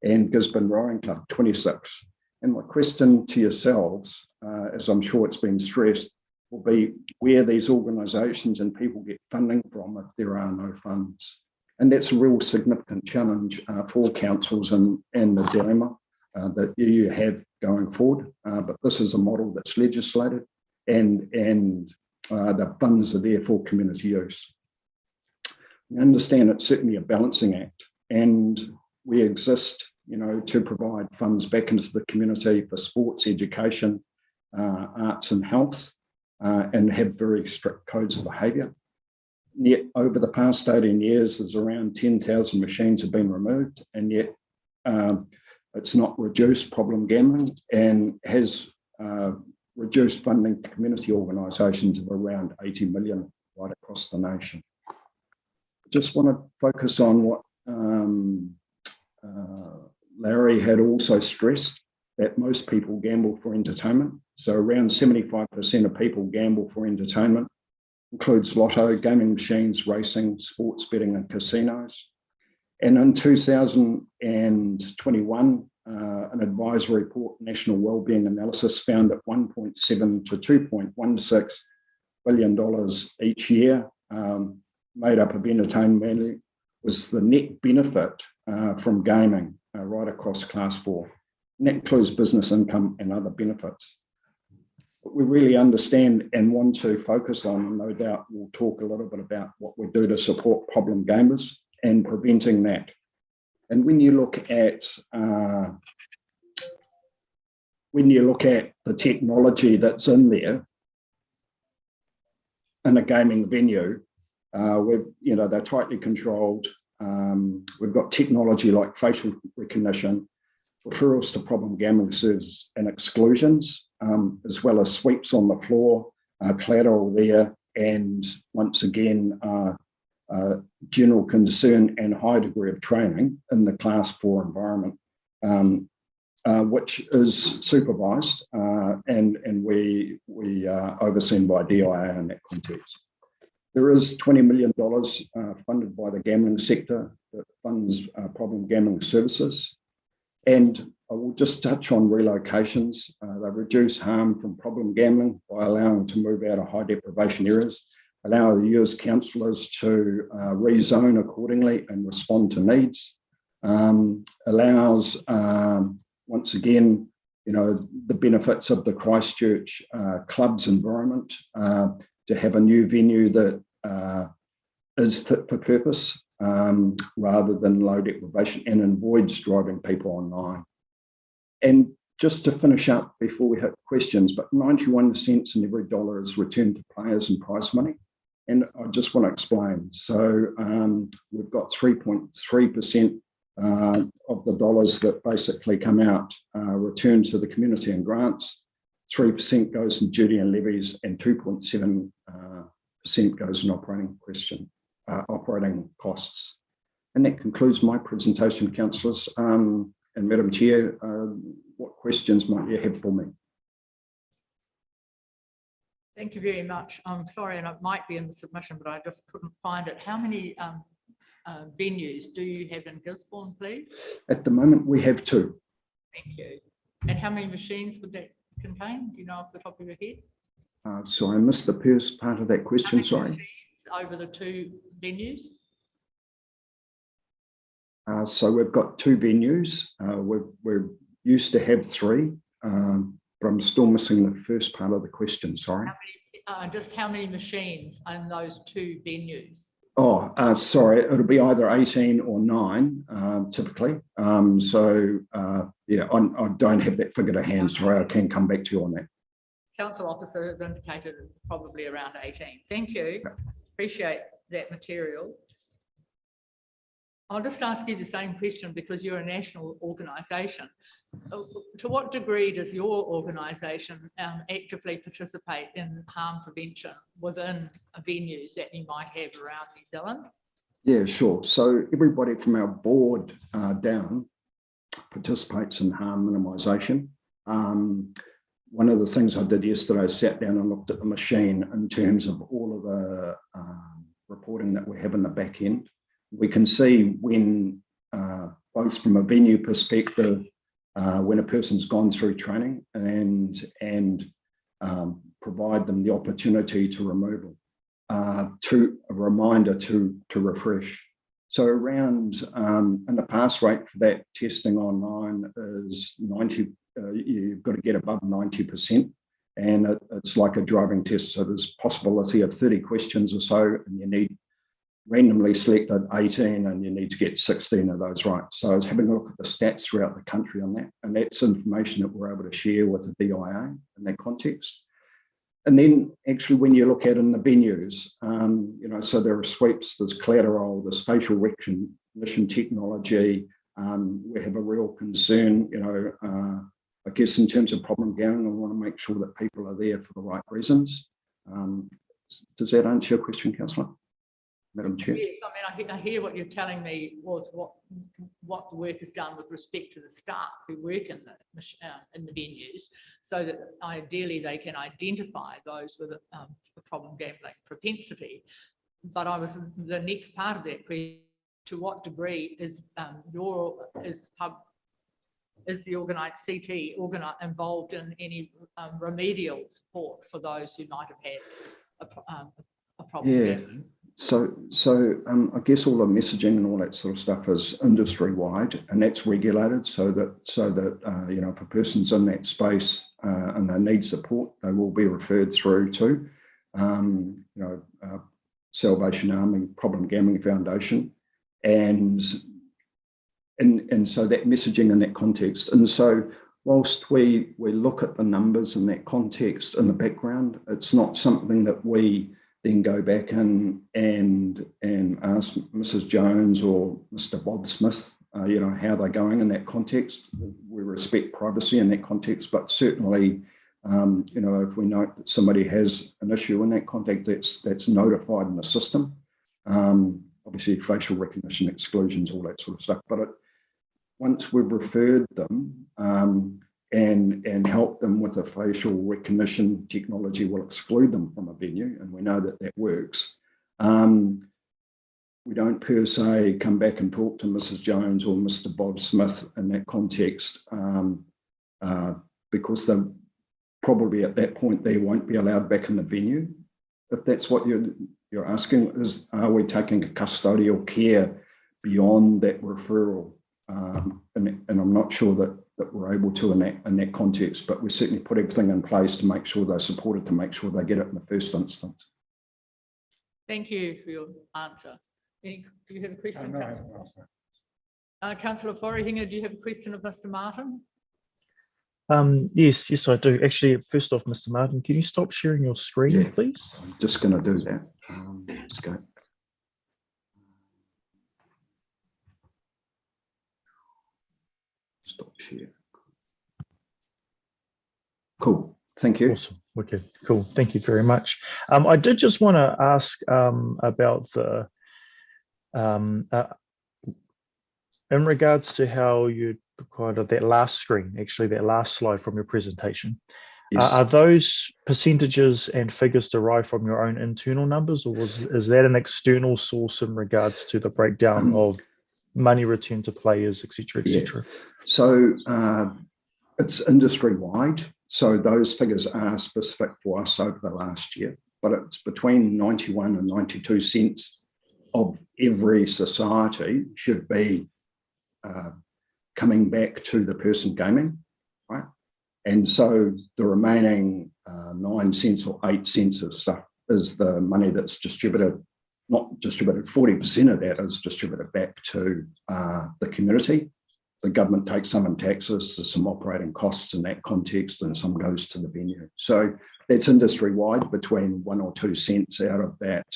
and Gisborne Rowing Club 26. And my question to yourselves, as I'm sure it's been stressed, will be where these organisations and people get funding from if there are no funds. And that's a real significant challenge for councils and the dilemma that you have going forward. But this is a model that's legislated and the funds are there for community use. We understand it's certainly a balancing act, and we exist, to provide funds back into the community for sports, education, arts and health, and have very strict codes of behaviour. Yet over the past 18 years, there's around 10,000 machines have been removed, and yet it's not reduced problem gambling and has reduced funding to community organisations of around 80 million right across the nation. Just want to focus on what Larry had also stressed, that most people gamble for entertainment. So around 75% of people gamble for entertainment. Includes lotto, gaming machines, racing, sports betting and casinos. And in 2021, an advisory report, National Wellbeing Analysis, found that $1.7 to $2.16 billion each year made up of entertainment mainly was the net benefit from gaming right across class 4. And that includes business income and other benefits. What we really understand and want to focus on, and no doubt we'll talk a little bit about what we do to support problem gamers and preventing that. And when you look at the technology that's in there in a gaming venue, they're tightly controlled. We've got technology like facial recognition, referrals to problem gambling services and exclusions, as well as sweeps on the floor, collateral there, and once again, general concern and high degree of training in the class 4 environment, which is supervised and we are overseen by DIA in that context. There is $20 million funded by the gambling sector that funds problem gambling services. And I will just touch on relocations. They reduce harm from problem gambling by allowing them to move out of high deprivation areas, allow the US councillors to rezone accordingly and respond to needs, allows, once again, the benefits of the Christchurch clubs environment have a new venue that is fit for purpose rather than low deprivation and avoids driving people online. And just to finish up before we hit questions, but 91 cents in every dollar is returned to players and prize money. And I just want to explain. So we've got 3.3% of the dollars that basically come out returned to the community and grants. 3% goes in duty and levies, and 2.7% goes in operating costs. And that concludes my presentation, councillors. And Madam Chair, what questions might you have for me? Thank you very much. I'm sorry, and it might be in the submission, but I just couldn't find it. How many venues do you have in Gisborne, please? At the moment, we have 2. Thank you. And how many machines would that contain? Do you know off the top of your head? So I missed the first part of that question, sorry. Over the 2 venues? So we've got 2 venues. We're used to have 3, but I'm still missing the first part of the question, sorry. Just how many machines in those 2 venues? Oh, sorry, it'll be either 18 or 9, typically. Yeah, I don't have that figure to hand, sorry, I can come back to you on that. Council officer has indicated probably around 18. Thank you. Appreciate that material. I'll just ask you the same question because you're a national organisation. To what degree does your organisation actively participate in harm prevention within venues that you might have around New Zealand? Yeah, sure. So everybody from our board down participates in harm minimisation. One of the things I did yesterday, I sat down and looked at the machine in terms of all of the reporting that we have in the back end. We can see when, both from a venue perspective, when a person's gone through training and provide them the opportunity to remove them, to a reminder to refresh. So around, and the pass rate for that testing online is 90, you've got to get above 90%. And it's like a driving test. So there's possibility of 30 questions or so, and you need randomly selected 18 and you need to get 16 of those right. So I was having a look at the stats throughout the country on that, and that's information that we're able to share with the DIA in that context. And then actually when you look at in the venues, you know, so there are sweeps, there's collateral, there's facial recognition technology. We have a real concern, you know, I guess in terms of problem gambling, I want to make sure that people are there for the right reasons. Does that answer your question, Councillor? Madam Chair. Yes, I mean, I hear what you're telling me was what the work is done with respect to the staff who work in the venues, so that ideally they can identify those with a problem gambling propensity. But the next part of that question: to what degree is the organised CT involved in any remedial support for those who might have had a problem gambling? So I guess all the messaging and all that sort of stuff is industry wide, and that's regulated so that you know, if a person's in that space and they need support, they will be referred through to you know, Salvation Army, Problem Gambling Foundation, and so that messaging in that context. And so whilst we look at the numbers in that context in the background, it's not something that we then go back and ask Mrs. Jones or Mr. Bob Smith, you know, how they're going in that context. We respect privacy in that context, but certainly, you know, if we know that somebody has an issue in that context, that's notified in the system. Obviously, facial recognition exclusions, all that sort of stuff. But once we've referred them and help them with a facial recognition technology, will exclude them from a venue, and we know that works. We don't per se come back and talk to Mrs. Jones or Mr. Bob Smith in that context, because they probably at that point they won't be allowed back in the venue. If that's what you're asking, is are we taking a custodial care beyond that referral? And I'm not sure that we're able to in that context, but we certainly put everything in place to make sure they're supported, to make sure they get it in the first instance. Thank you for your answer. Do you have a question, No, Councillor? Councillor Wharehinga, do you have a question of Mr. Martin? Yes, I do. Actually, first off, Mr. Martin, can you stop sharing your screen, Yeah. please? I'm just going to do that. Let's go. Stop share. Cool. Thank you. Awesome. Okay, cool. Thank you very much. I did just want to ask about the, in regards to how you provided that last screen, actually that last slide from your presentation. Yes. Are those percentages and figures derived from your own internal numbers, or is that an external source in regards to the breakdown of money returned to players, et cetera, et cetera? Yeah. So it's industry wide. So those figures are specific for us over the last year, but it's between 91 and 92 cents of every society should be coming back to the person gaming, right? And so the remaining 9 cents or 8 cents of stuff is the money that's distributed, not distributed, 40% of that is distributed back to the community. The government takes some in taxes, there's some operating costs in that context, and some goes to the venue. So that's industry-wide, between 1 or 2 cents out of that,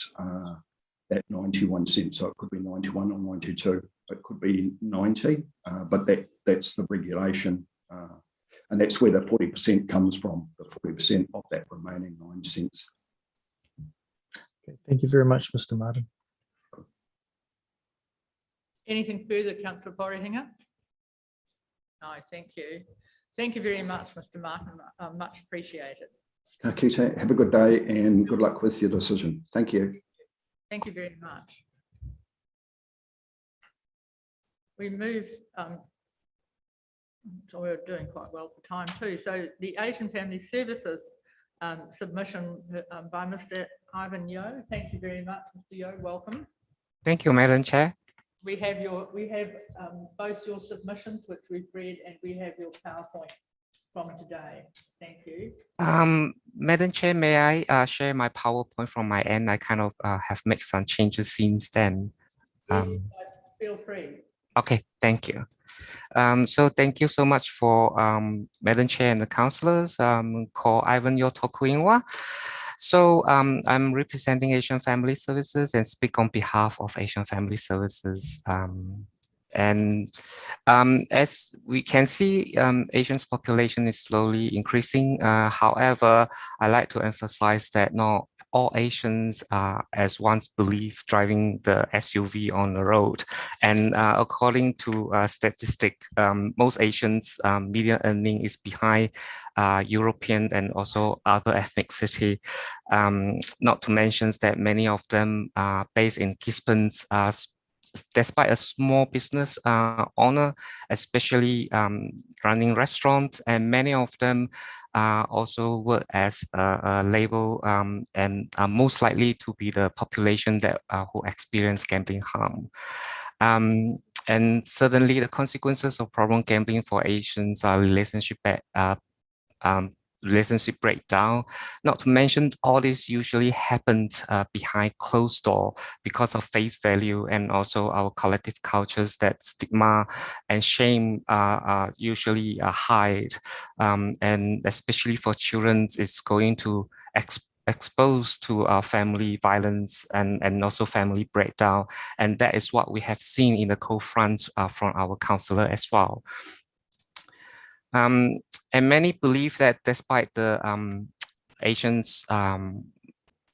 that 91 cents. So it could be 91 or 92, it could be 90, but that's the regulation. And that's where the 40% comes from, the 40% of that remaining 9 cents. Okay, thank you very much, Mr. Martin. Anything further, Councillor Wharehinga? No, thank you. Thank you very much, Mr. Martin. Much appreciated. Ka kite, have a good day and good luck with your decision. Thank you. Thank you very much. We move, so we're doing quite well for time too. So the Asian Family Services submission by Mr. Ivan Yeo. Thank you very much, Mr. Yeo. Welcome. Thank you, Madam Chair. We have both your submissions, which we've read, and we have your PowerPoint from today. Thank you. Madam Chair, may I share my PowerPoint from my end? I kind of have made some changes since then. Yes, feel free. Okay, thank you. So thank you so much for Madam Chair and the councillors. Called Ivan Yeo Tokuingwa. So I'm representing Asian Family Services and speak on behalf of Asian Family Services. As we can see, Asians' population is slowly increasing. However, I like to emphasize that not all Asians are, as once believed, driving the SUV on the road. And according to statistics, most Asians' median earning is behind European and also other ethnicity. Not to mention that many of them are based in Gisborne, despite a small business owner, especially running restaurants, and many of them also work as a label and are most likely to be the population that who experience gambling harm. And certainly the consequences of problem gambling for Asians are relationship breakdown. Not to mention all this usually happens behind closed door because of face value and also our collective cultures that stigma and shame are usually hide. And especially for children, it's going to exposed to family violence and also family breakdown. And that is what we have seen in the cold fronts from our councillor as well. And many believe that despite the Asians'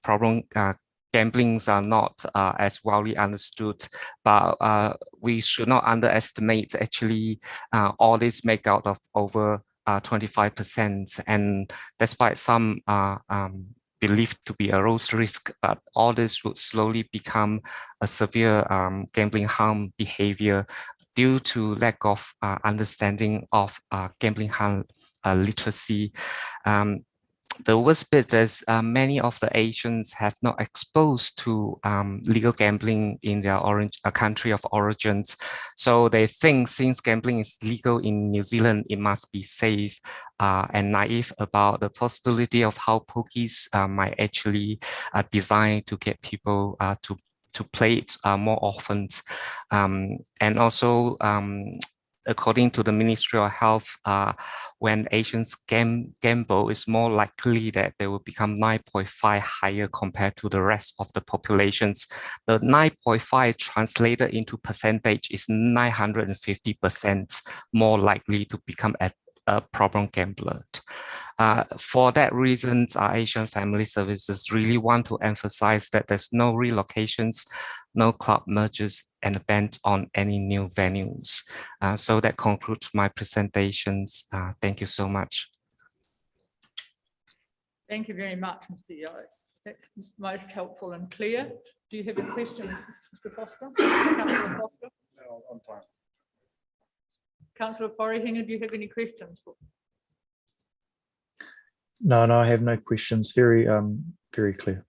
problem, gamblings are not as widely understood, but we should not underestimate actually all this make out of over 25%. And despite some believed to be a low risk, but all this would slowly become a severe gambling harm behavior due to lack of understanding of gambling harm literacy. the worst bit is many of the Asians have not exposed to legal gambling in their country of origins. So they think since gambling is legal in New Zealand, it must be safe and naive about the possibility of how pokies might actually design to get people to play it more often. And also, according to the Ministry of Health, when Asians gamble, it's more likely that they will become 9.5 higher compared to the rest of the populations. The 9.5 translated into percentage is 950% more likely to become a problem gambler. For that reason, Asian Family Services really want to emphasize that there's no relocations, no club mergers, and a ban on any new venues. So that concludes my presentations. Thank you so much. Thank you very much, Mr. Yo. That's most helpful and clear. Do you have a question, Mr. Foster? Councillor Foster? No, I'm fine. Councillor Forrihinger, do you have any questions? No, I have no questions. Very clear.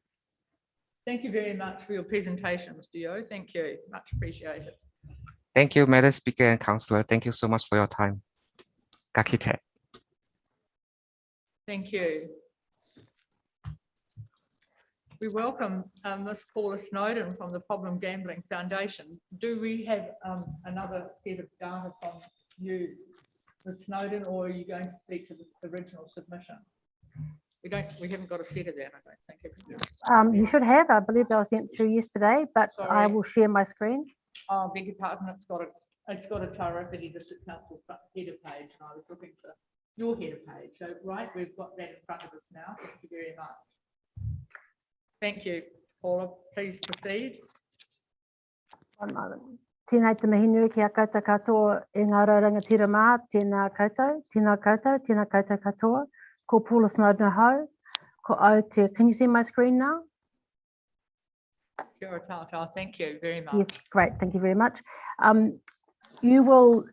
Thank you very much for your presentation, Mr. Yo. Thank you. Much appreciated. Thank you, Madam Speaker and Councillor. Thank you so much for your time. Ka kite. Thank you. We welcome Ms. Paula Snowden from the Problem Gambling Foundation. Do we have another set of data from you, Ms. Snowden, or are you going to speak to the original submission? We haven't got a set of that, I don't think. You should have. I believe they were sent through yesterday, but Sorry. I will share my screen. Oh, beg your pardon, it's got a Tairawhiti District Council header page, and I was looking for your header page. So, right, we've got that in front of us now. Thank you very much. Thank you, Paula. Please proceed. One moment. Tēnei te mihi nui ki a koutou katoa e ngā rangatira mā, tēnā koutou, tēnā koutou, tēnā koutou katoa, ko Paula Snowden hau, ko Aotea. Can you see my screen now? Kia ora tātou. Thank you very much. Yes, great. Thank you very much. You will,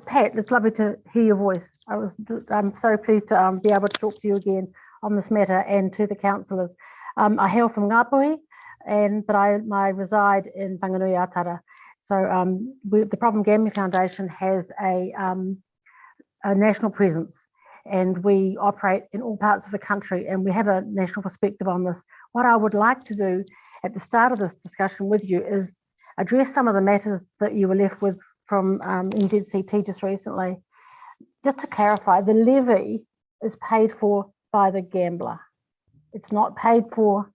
Pat, it's lovely to hear your voice. I'm so pleased to be able to talk to you again on this matter and to the councillors. I hail from Ngāpuhi, but I reside in Whanganui-a-Tara. So the Problem Gambling Foundation has a national presence, and we operate in all parts of the country, and we have a national perspective on this. What I would like to do at the start of this discussion with you is address some of the matters that you were left with from NZCT just recently. Just to clarify, the levy is paid for by the gambler. It's not paid for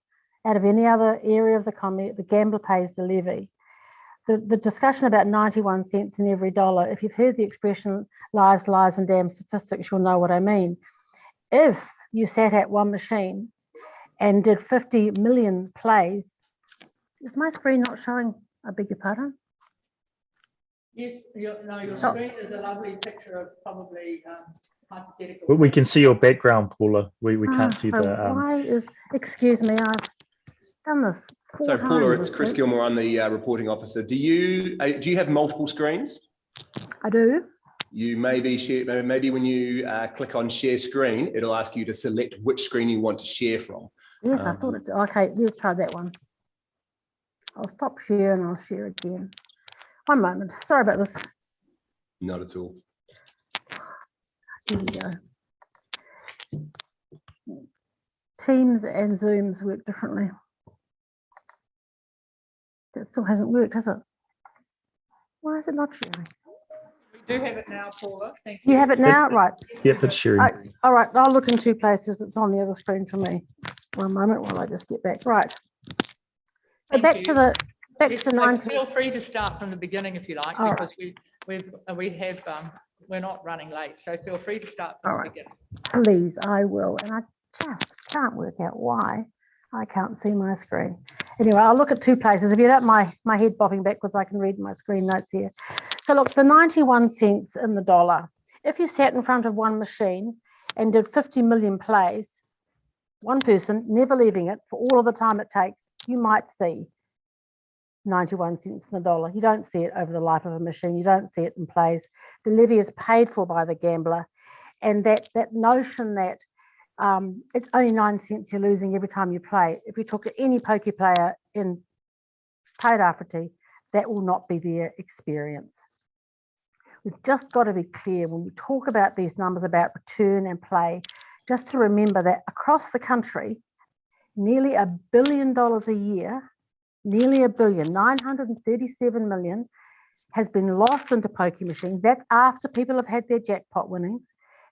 out of any other area of the economy. The gambler pays the levy. The discussion about 91 cents in every dollar, if you've heard the expression lies, lies and damn statistics, you'll know what I mean. If you sat at one machine and did 50 million plays, is my screen not showing? I beg your pardon? Yes, your screen is a lovely picture of probably hypothetical. But we can see your background, Paula. We can't see the. Why is? Excuse me, I've done this. So Paula, it's Chris Gilmore. I'm the reporting officer. Do you have multiple screens? I do. You maybe when you click on share screen, it'll ask you to select which screen you want to share from. Yes, I thought it. Okay, let's try that one. I'll stop share and I'll share again. One moment. Sorry about this. Not at all. Here we go. Teams and Zooms work differently. That still hasn't worked, has it? Why is it not sharing? We do have it now, Paula. Thank you. You have it now? Right. Yep, it's sharing. All right, I'll look in two places. It's on the other screen for me. One moment while I just get back. Right. So back to the Yes, 19. Feel free to start from the beginning if you like, because we're not running late. So feel free to start from the beginning. Please, I will. And I just can't work out why I can't see my screen. Anyway, I'll look at two places. If you don't mind my head bobbing backwards, I can read my screen notes here. So look, the 91 cents in the dollar. If you sat in front of one machine and did 50 million plays, one person, never leaving it for all of the time it takes, you might see 91 cents in the dollar. You don't see it over the life of a machine. You don't see it in plays. The levy is paid for by the gambler. And that notion that it's only 9 cents you're losing every time you play. If you talk to any pokie player in Tairawhiti, that will not be their experience. We've just got to be clear when we talk about these numbers about return and play, just to remember that across the country, nearly $1 billion a year, nearly $1 billion, 937 million has been lost into pokie machines. That's after people have had their jackpot winnings,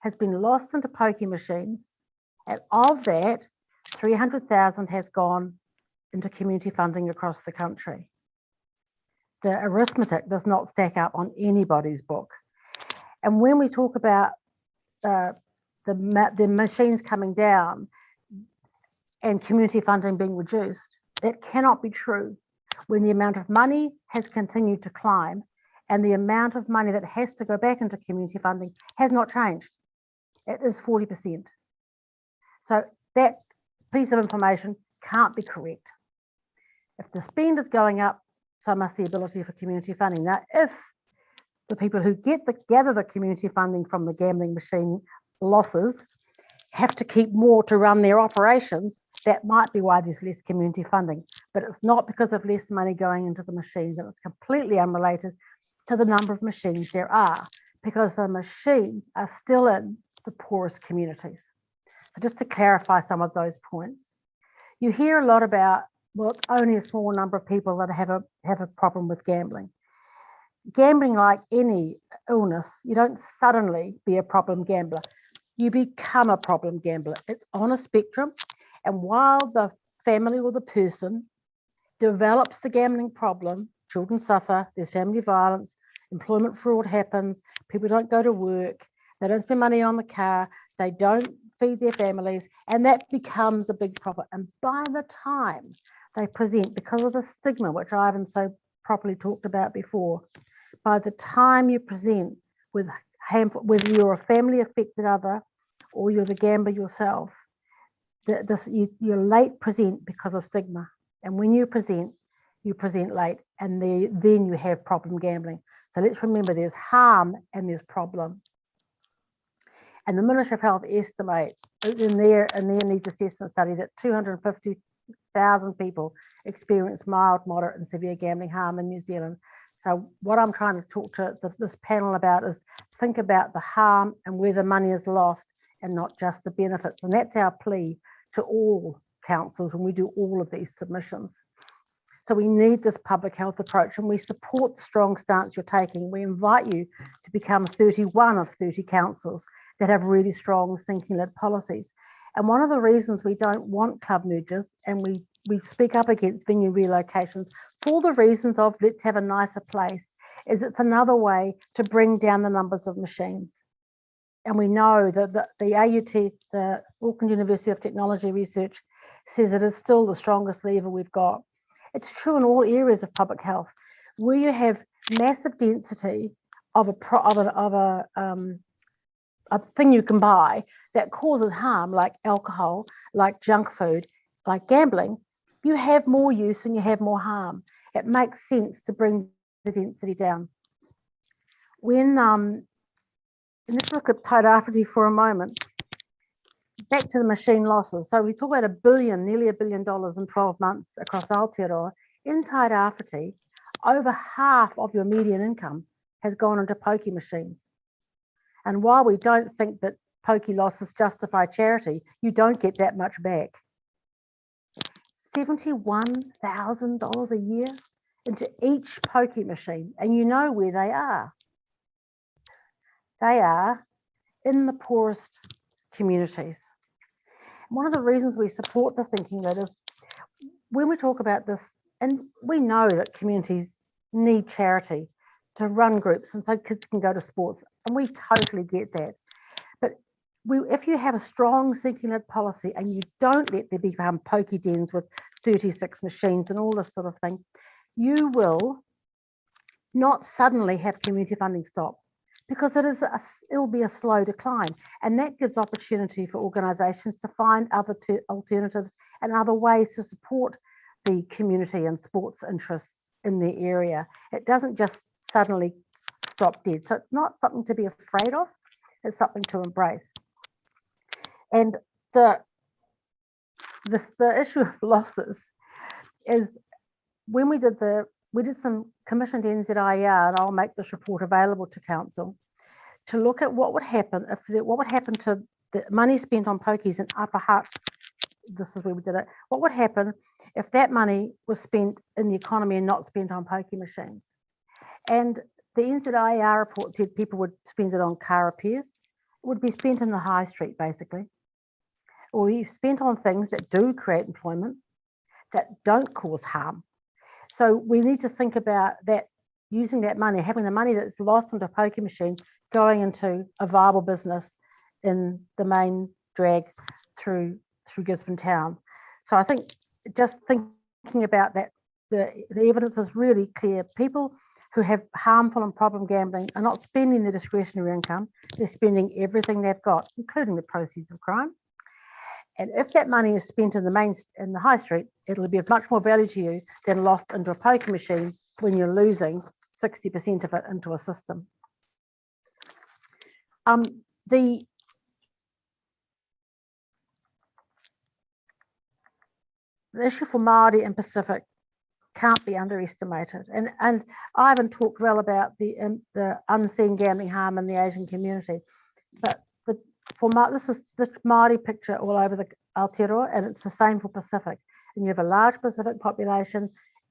has been lost into pokie machines. And of that, 300,000 has gone into community funding across the country. The arithmetic does not stack up on anybody's book. And when we talk about the machines coming down and community funding being reduced, that cannot be true when the amount of money has continued to climb and the amount of money that has to go back into community funding has not changed. It is 40%. So that piece of information can't be correct. If the spend is going up, so must the ability for community funding. Now, if the people who gather the community funding from the gambling machine losses have to keep more to run their operations, that might be why there's less community funding. But it's not because of less money going into the machines, and it's completely unrelated to the number of machines there are, because the machines are still in the poorest communities. So just to clarify some of those points, you hear a lot about, well, it's only a small number of people that have a problem with gambling. Gambling, like any illness, you don't suddenly be a problem gambler. You become a problem gambler. It's on a spectrum. And while the family or the person develops the gambling problem, children suffer, there's family violence, employment fraud happens, people don't go to work, they don't spend money on the car, they don't feed their families, and that becomes a big problem. And by the time they present, because of the stigma, which I haven't so properly talked about before, by the time you present with whether you're a family affected other or you're the gambler yourself, you're late present because of stigma. And when you present late, and then you have problem gambling. So let's remember there's harm and there's problem. And the Ministry of Health estimate in their needs assessment study that 250,000 people experience mild, moderate and severe gambling harm in New Zealand. So what I'm trying to talk to this panel about is think about the harm and where the money is lost and not just the benefits. And that's our plea to all councils when we do all of these submissions. So we need this public health approach, and we support the strong stance you're taking. We invite you to become 31 of 30 councils that have really strong thinking-led policies. And one of the reasons we don't want club mergers, and we speak up against venue relocations for the reasons of let's have a nicer place, is it's another way to bring down the numbers of machines. And we know that the AUT, the Auckland University of Technology Research, says it is still the strongest lever we've got. It's true in all areas of public health. Where you have massive density of a thing you can buy that causes harm, like alcohol, like junk food, like gambling, you have more use and you have more harm. It makes sense to bring the density down. Let's look at Tairawhiti for a moment. Back to the machine losses. So we talk about $1 billion, nearly $1 billion in 12 months across Aotearoa. In Tairawhiti, over half of your median income has gone into pokie machines. And while we don't think that pokie losses justify charity, you don't get that much back. $71,000 a year into each pokie machine, and you know where they are. They are in the poorest communities. One of the reasons we support the thinking led is when we talk about this, and we know that communities need charity to run groups and so kids can go to sports, and we totally get that. But if you have a strong thinking-led policy and you don't let there become pokie dens with 36 machines and all this sort of thing, you will not suddenly have community funding stop, because it'll be a slow decline, and that gives opportunity for organisations to find other alternatives and other ways to support the community and sports interests in their area. It doesn't just suddenly stop dead. So it's not something to be afraid of, it's something to embrace. And the issue of losses is when we did some commissioned NZIER, and I'll make this report available to council, to look at what would happen to the money spent on pokies in Upper Hutt. This is where we did it. What would happen if that money was spent in the economy and not spent on pokie machines? And the NZIER report said people would spend it on car repairs. It would be spent in the high street, basically. Or you spent on things that do create employment, that don't cause harm. So we need to think about that, using that money, having the money that's lost into a pokie machine, going into a viable business in the main drag through Gisborne town. So I think just thinking about that, the evidence is really clear. People who have harmful and problem gambling are not spending their discretionary income, they're spending everything they've got, including the proceeds of crime. And if that money is spent in the high street, it'll be of much more value to you than lost into a poker machine when you're losing 60% of it into a system. The issue for Māori and Pacific can't be underestimated. And Ivan talked well about the unseen gambling harm in the Asian community. But this is the Māori picture all over the Aotearoa, and it's the same for Pacific. And you have a large Pacific population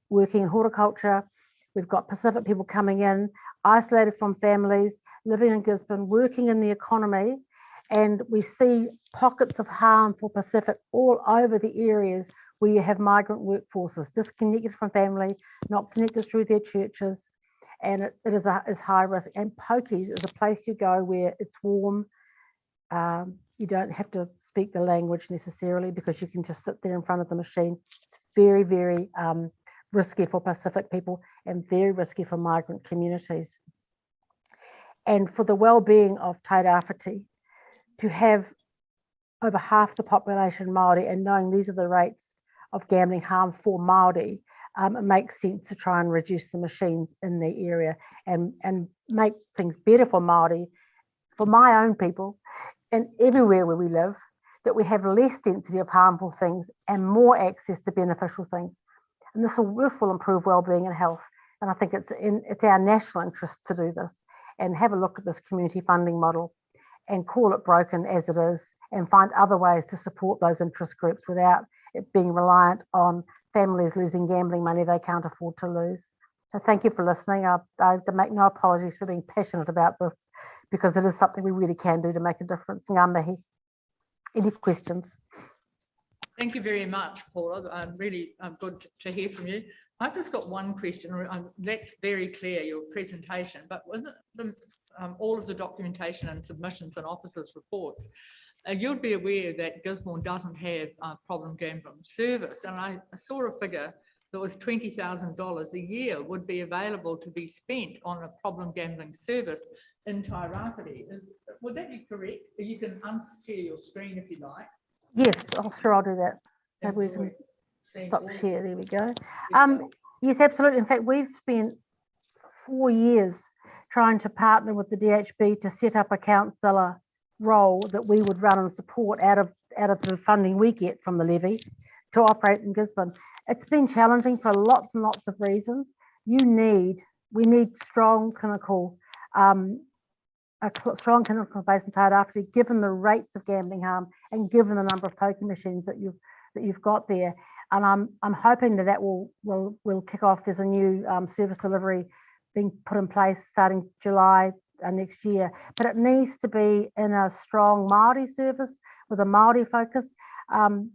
working in horticulture. We've got Pacific people coming in, isolated from families, living in Gisborne, working in the economy. And we see pockets of harm for Pacific all over the areas where you have migrant workforces, disconnected from family, not connected through their churches. And it is high risk. And pokies is a place you go where it's warm. You don't have to speak the language necessarily because you can just sit there in front of the machine. It's very, very risky for Pacific people and very risky for migrant communities. And for the well-being of Tairawhiti, to have over half the population Māori and knowing these are the rates of gambling harm for Māori, it makes sense to try and reduce the machines in the area and make things better for Māori, for my own people, and everywhere where we live, that we have less density of harmful things and more access to beneficial things. And this will improve well-being and health. And I think it's our national interest to do this and have a look at this community funding model and call it broken as it is and find other ways to support those interest groups without it being reliant on families losing gambling money they can't afford to lose. So thank you for listening. I make no apologies for being passionate about this because it is something we really can do to make a difference. Ngā mihi. Any questions? Thank you very much, Paula. Really good to hear from you. I've just got one question. That's very clear, your presentation, but with all of the documentation and submissions and officers' reports, you'd be aware that Gisborne doesn't have a problem gambling service. And I saw a figure that was $20,000 a year would be available to be spent on a problem gambling service in Tairawhiti. Would that be correct? You can unshare your screen if you like. Yes, I'll do that. Maybe we can stop share. There we go. Yes, absolutely. In fact, we've spent 4 years trying to partner with the DHB to set up a councillor role that we would run and support out of the funding we get from the levy to operate in Gisborne. It's been challenging for lots and lots of reasons. We need strong clinical base in Tairawhiti, given the rates of gambling harm and given the number of poker machines that you've got there. And I'm hoping that will kick off. There's a new service delivery being put in place starting July next year, but it needs to be in a strong Māori service with a Māori focus,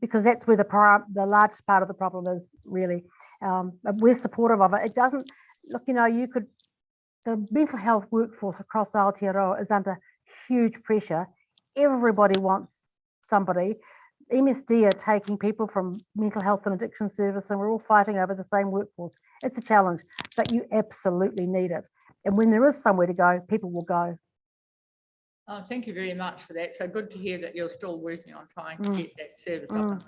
because that's where the largest part of the problem is really. We're supportive of it. It doesn't look, the mental health workforce across Aotearoa is under huge pressure. Everybody wants somebody. MSD are taking people from mental health and addiction service, and we're all fighting over the same workforce. It's a challenge, but you absolutely need it. And when there is somewhere to go, people will go. Oh, thank you very much for that. So good to hear that you're still working on trying to get that service up and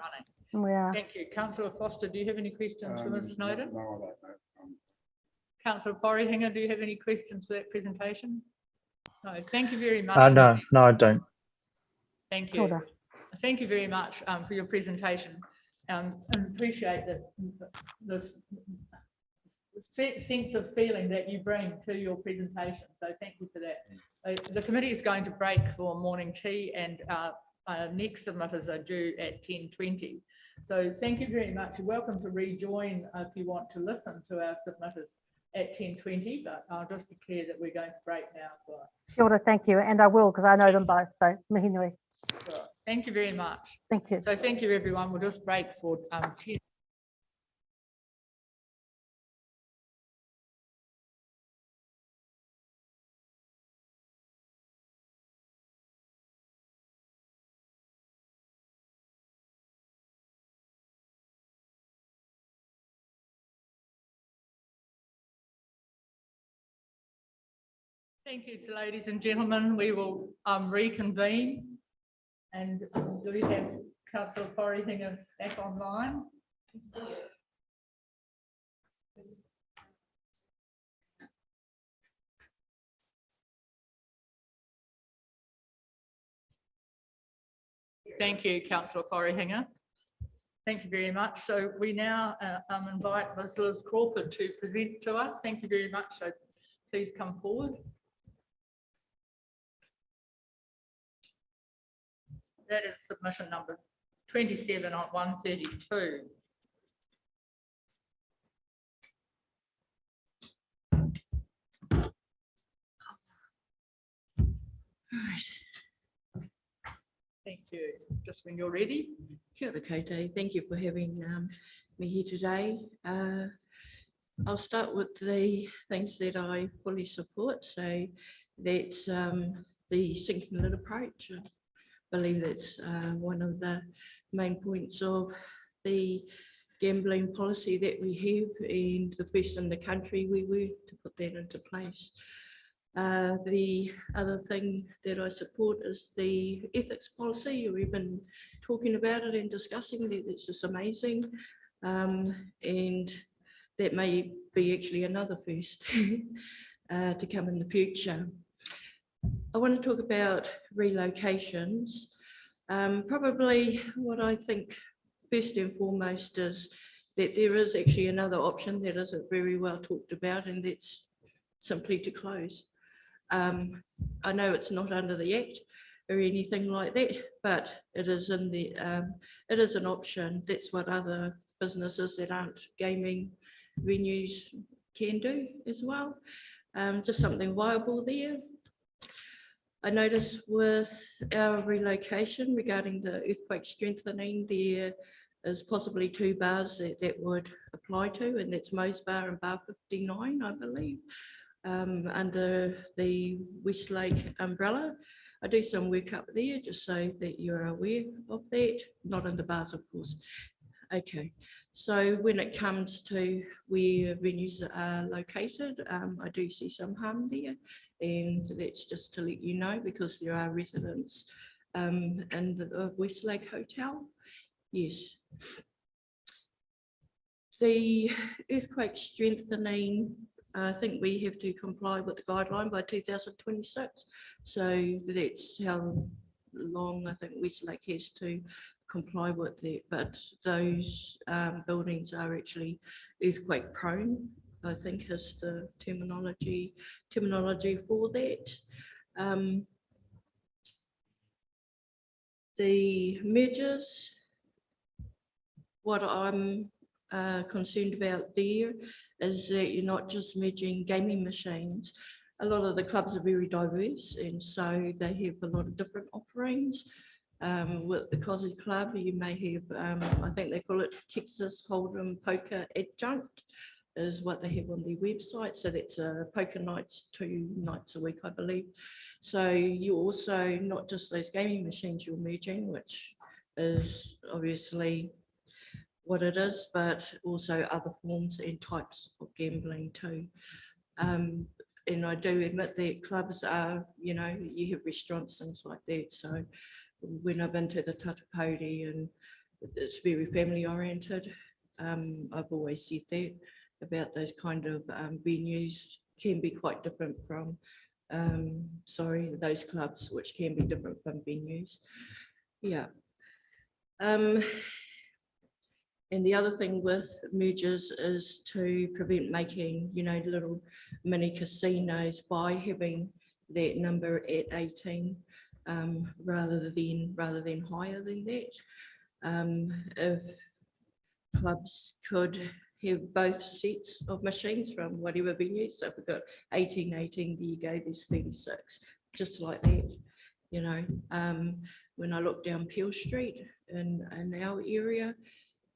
running. Yeah. Thank you. Councillor Foster, do you have any questions for Ms. Snowden? No, I don't know. Councillor Forrihinger, do you have any questions for that presentation? No, thank you very much. No, I don't. Thank you. thank you very much for your presentation, and appreciate that this sense of feeling that you bring to your presentation. So thank you for that. The committee is going to break for morning tea, and next submitters are due at 10:20. So thank you very much. You're welcome to rejoin if you want to listen to our submitters at 10:20, but I'll just declare that we're going to break now for. Kia ora, thank you, and I will, because I know them both, so mihi nui. Sure. Thank you very much. Thank you. So thank you, everyone. We'll just break for 10. Thank you, ladies and gentlemen. We will reconvene. And do we have Councillor Karakia back online? Thank you, Councillor Karakia. Thank you very much. So we now invite Ms. Lizz Crawford to present to us. Thank you very much. So please come forward. That is submission number 27 on 132. Thank you. Just when you're ready. Kia ora koutou. Thank you for having me here today. I'll start with the things that I fully support. So that's the sinking lid approach. I believe that's one of the main points of the gambling policy that we have, and the best in the country we were to put that into place. The other thing that I support is the ethics policy. We've been talking about it and discussing that. It's just amazing, and that may be actually another first to come in the future. I want to talk about relocations. Probably what I think first and foremost is that there is actually another option that isn't very well talked about, and that's simply to close. I know it's not under the Act or anything like that, but it is in the it is an option. That's what other businesses that aren't gaming venues can do as well. Just something viable there. I noticed with our relocation regarding the earthquake strengthening, there is possibly 2 bars that would apply to, and that's Mo's Bar and Bar 59, I believe, under the Westlake umbrella. I do some work up there just so that you're aware of that, not in the bars, of course. Okay, so when it comes to where venues are located, I do see some harm there, and that's just to let you know, because there are residents in the Westlake Hotel. Yes. The earthquake strengthening, I think we have to comply with the guideline by 2026. So that's how long I think Westlake has to comply with that. But those buildings are actually earthquake prone, I think is the terminology for that. The mergers, what I'm concerned about there is that you're not just merging gaming machines. A lot of the clubs are very diverse, and so they have a lot of different offerings. With the Cosy Club, you may have, I think they call it Texas Hold'em Poker Adjunct, is what they have on their website. So that's poker nights, 2 nights a week, I believe. So you also, not just those gaming machines you're merging, which is obviously what it is, but also other forms and types of gambling too. And I do admit that clubs are, you know, you have restaurants, things like that. So when I've been to the Tairawhiti, and it's very family oriented, I've always said that about those kind of venues can be quite different from, those clubs, which can be different from venues. Yeah. And the other thing with mergers is to prevent making, you know, little mini casinos by having that number at 18 rather than higher than that. If clubs could have both sets of machines from whatever venue, so if we've got 18, there you go, there's 36, just like that, you know. When I look down Peel Street in our area,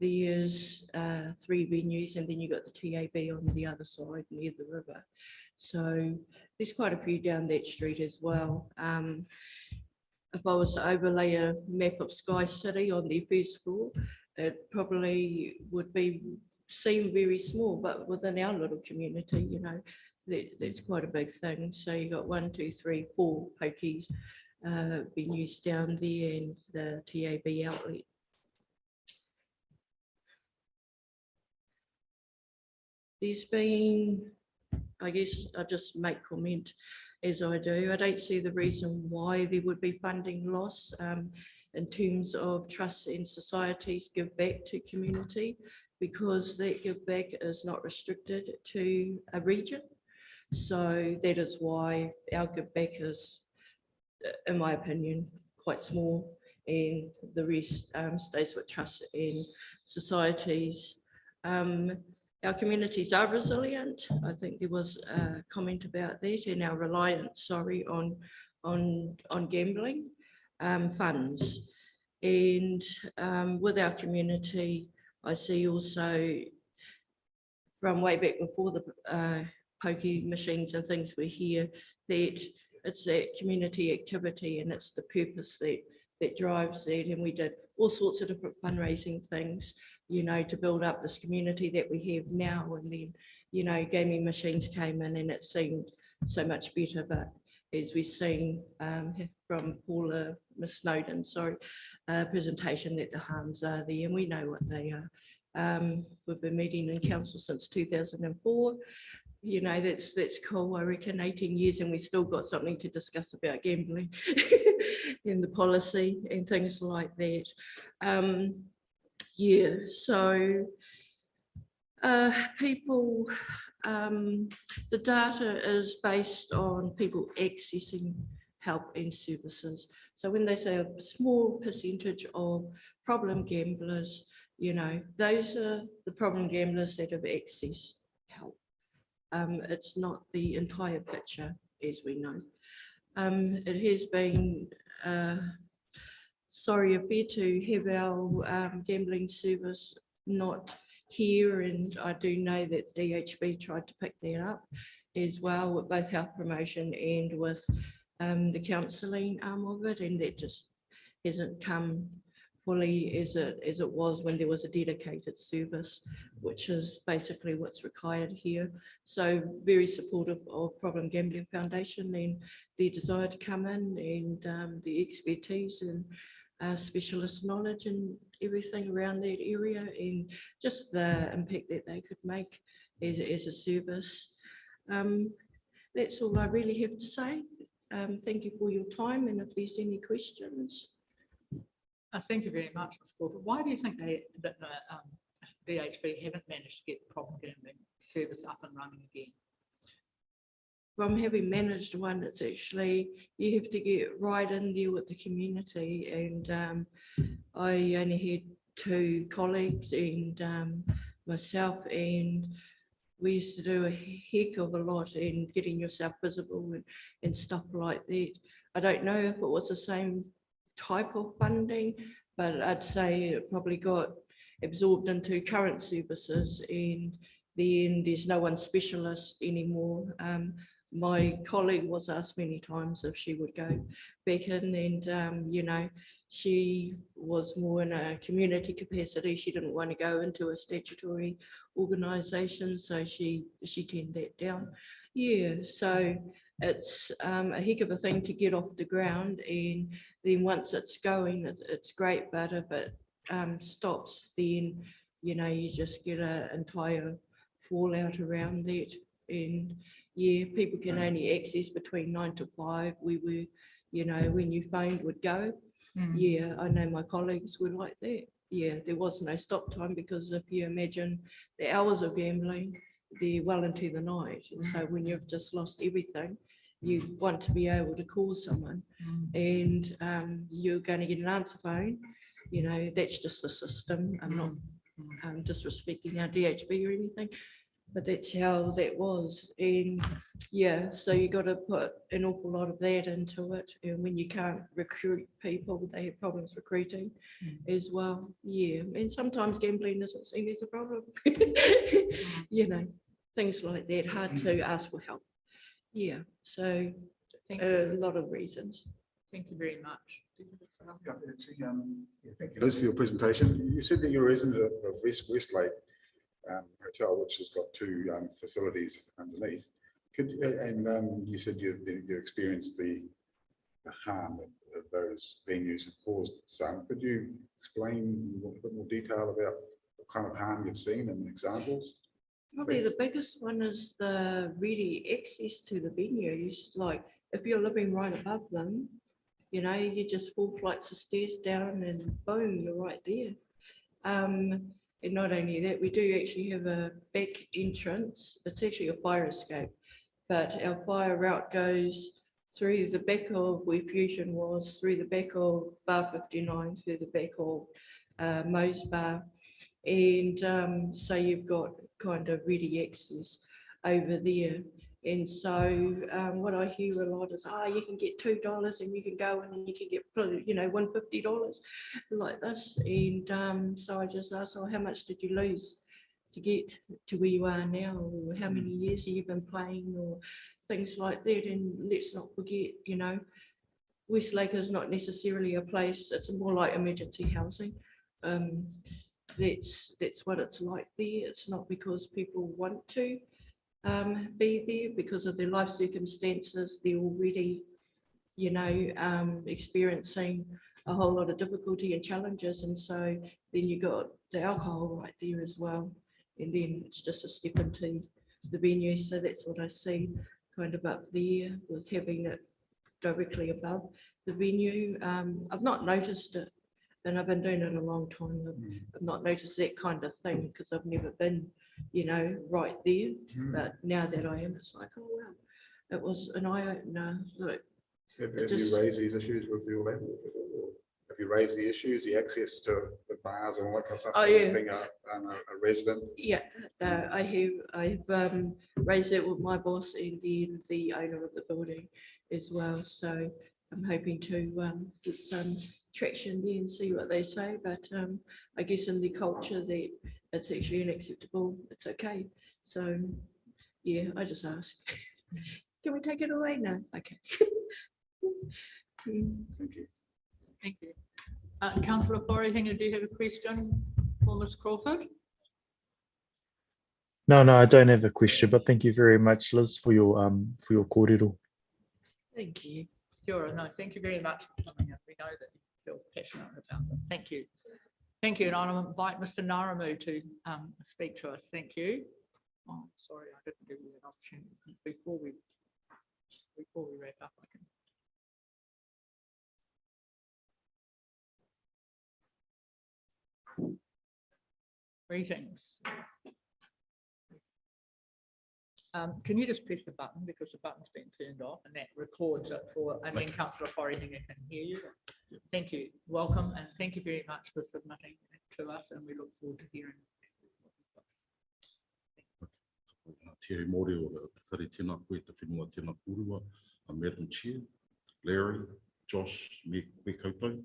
there's 3 venues, and then you've got the TAB on the other side near the river. So there's quite a few down that street as well. If I was to overlay a map of Sky City on the first floor, it probably would seem very small, but within our little community, you know, that's quite a big thing. So you got 1, 2, 3, 4 pokies venues down there, and the TAB outlet. There's been, I guess I'll just make comment as I do. I don't see the reason why there would be funding loss in terms of trusts and societies give back to community, because that give back is not restricted to a region. So that is why our give back is, in my opinion, quite small, and the rest stays with trusts and societies. Our communities are resilient. I think there was a comment about that, and our reliance, on gambling funds. And with our community, I see also from way back before the pokie machines and things were here, that it's that community activity and it's the purpose that drives that. And we did all sorts of different fundraising things, you know, to build up this community that we have now. And then, you know, gaming machines came in and it seemed so much better. But as we've seen from Paula, Miss Snowden, presentation, that the harms are there, and we know what they are. We've been meeting in council since 2004. You know, that's cool. I reckon 18 years and we still got something to discuss about gambling in the policy and things like that. Yeah, so people, the data is based on people accessing help and services. So when they say a small percentage of problem gamblers, you know, those are the problem gamblers that have accessed help. It's not the entire picture, as we know. It has been sorry a bit to have our gambling service not here, and I do know that DHB tried to pick that up as well with both health promotion and with the counselling arm of it, and that just hasn't come fully as it was when there was a dedicated service, which is basically what's required here. So very supportive of Problem Gambling Foundation and their desire to come in, and the expertise and specialist knowledge and everything around that area, and just the impact that they could make as a service. That's all I really have to say. Thank you for your time, and if there's any questions. Thank you very much, Ms. Crawford. Why do you think that the DHB haven't managed to get the problem gambling service up and running again? From having managed one, it's actually, you have to get right in there with the community, and I only had 2 colleagues and myself, and we used to do a heck of a lot in getting yourself visible and stuff like that. I don't know if it was the same type of funding, but I'd say it probably got absorbed into current services, and then there's no one specialist anymore. My colleague was asked many times if she would go back in, and you know, she was more in a community capacity. She didn't want to go into a statutory organisation, so she turned that down. Yeah, so it's a heck of a thing to get off the ground, and then once it's going, it's great, but if it stops, then, you know, you just get an entire fallout around that. And yeah, people can only access between 9 to 5. We were, you know, when your phone would go, Yeah, I know my colleagues were like that. Yeah, there was no stop time because if you imagine the hours of gambling, they're well into the night. And so when you've just lost everything, you want to be able to call someone and you're going to get an answer phone. You know, that's just the system. I'm not disrespecting our DHB or anything, but that's how that was. And yeah, so you got to put an awful lot of that into it. And when you can't recruit people, they have problems recruiting as well. Yeah, and sometimes gambling isn't seen as a problem. You know, things like that, hard to ask for help. Yeah, so a lot of reasons. Thank you very much. Thank you, Liz, for your presentation. You said that you're a resident of Westlake Hotel, which has got 2 facilities underneath. And you said you experienced the harm that those venues have caused some. Could you explain a bit more detail about what kind of harm you've seen and examples? Probably the biggest one is the really access to the venues. Like if you're living right above them, you know, you just 4 flights of stairs down and boom, you're right there. And not only that, we do actually have a back entrance. It's actually a fire escape, but our fire route goes through the back of where Fusion was, through the back of Bar 59, through the back of Moe's Bar. And so you've got kind of ready access over there. And so what I hear a lot is, you can get $2 and you can go in and you can get, you know, $150 like this. And so I just asked, how much did you lose to get to where you are now? Or how many years have you been playing or things like that? And let's not forget, you know, Westlake is not necessarily a place, it's more like emergency housing. That's what it's like there. It's not because people want to be there because of their life circumstances. They're already, you know, experiencing a whole lot of difficulty and challenges. And so then you got the alcohol right there as well. And then it's just a step into the venue. So that's what I see kind of up there with having it directly above the venue. I've not noticed it, and I've been doing it a long time. I've not noticed that kind of thing because I've never been, you know, right there. But now that I am, it's like, oh wow, it was an eye opener. Like, have you raised these issues with your landlord? Have you raised the issues, the access to the bars and all that kind of stuff? Oh, yeah. Being a resident. Yeah, I have raised it with my boss and then the owner of the building as well. So I'm hoping to get some traction there and see what they say. But I guess in the culture that it's actually unacceptable, it's okay. So yeah, I just ask, can we take it away now? Okay. Thank you. Thank you. Councillor Forihinga, do you have a question for Ms. Crawford? No, I don't have a question, but thank you very much, Liz, for your kōrero. Thank you. Sure, no, thank you very much for coming up. We know that you feel passionate about them. Thank you. Thank you, and I'll invite Mr. Ngarimu to speak to us. Thank you. Oh, sorry, I didn't give you that opportunity before we wrap up. I can. Greetings. Can you just press the button because the button's been turned off and that records it for, and then Councillor Forihinga can hear you. Thank you. Welcome and thank you very much for submitting it to us and we look forward to hearing. Te mōre o te whare tēnā koe, te whenua tēnā kūrua, Madam Chair, Larry, Josh, me koe koutou,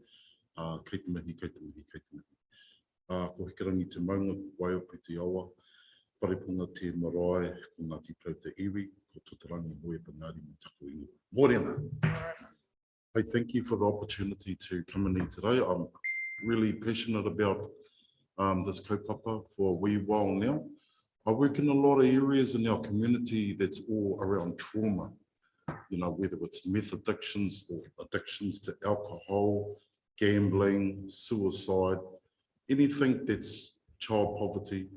kei te mihi, kei te mihi, kei te mihi. Ko hikarangi te maunga, waiopi te awa, wharepunga te marae, ko Ngāti Pau te iwi, ko Tuta Ngarimu taku ingo. Mōrena. Hey, thank you for the opportunity to come in here today. I'm really passionate about this kaupapa for a wee while now. I work in a lot of areas in our community that's all around trauma, you know, whether it's meth addictions or addictions to alcohol, gambling, suicide, anything that's child poverty,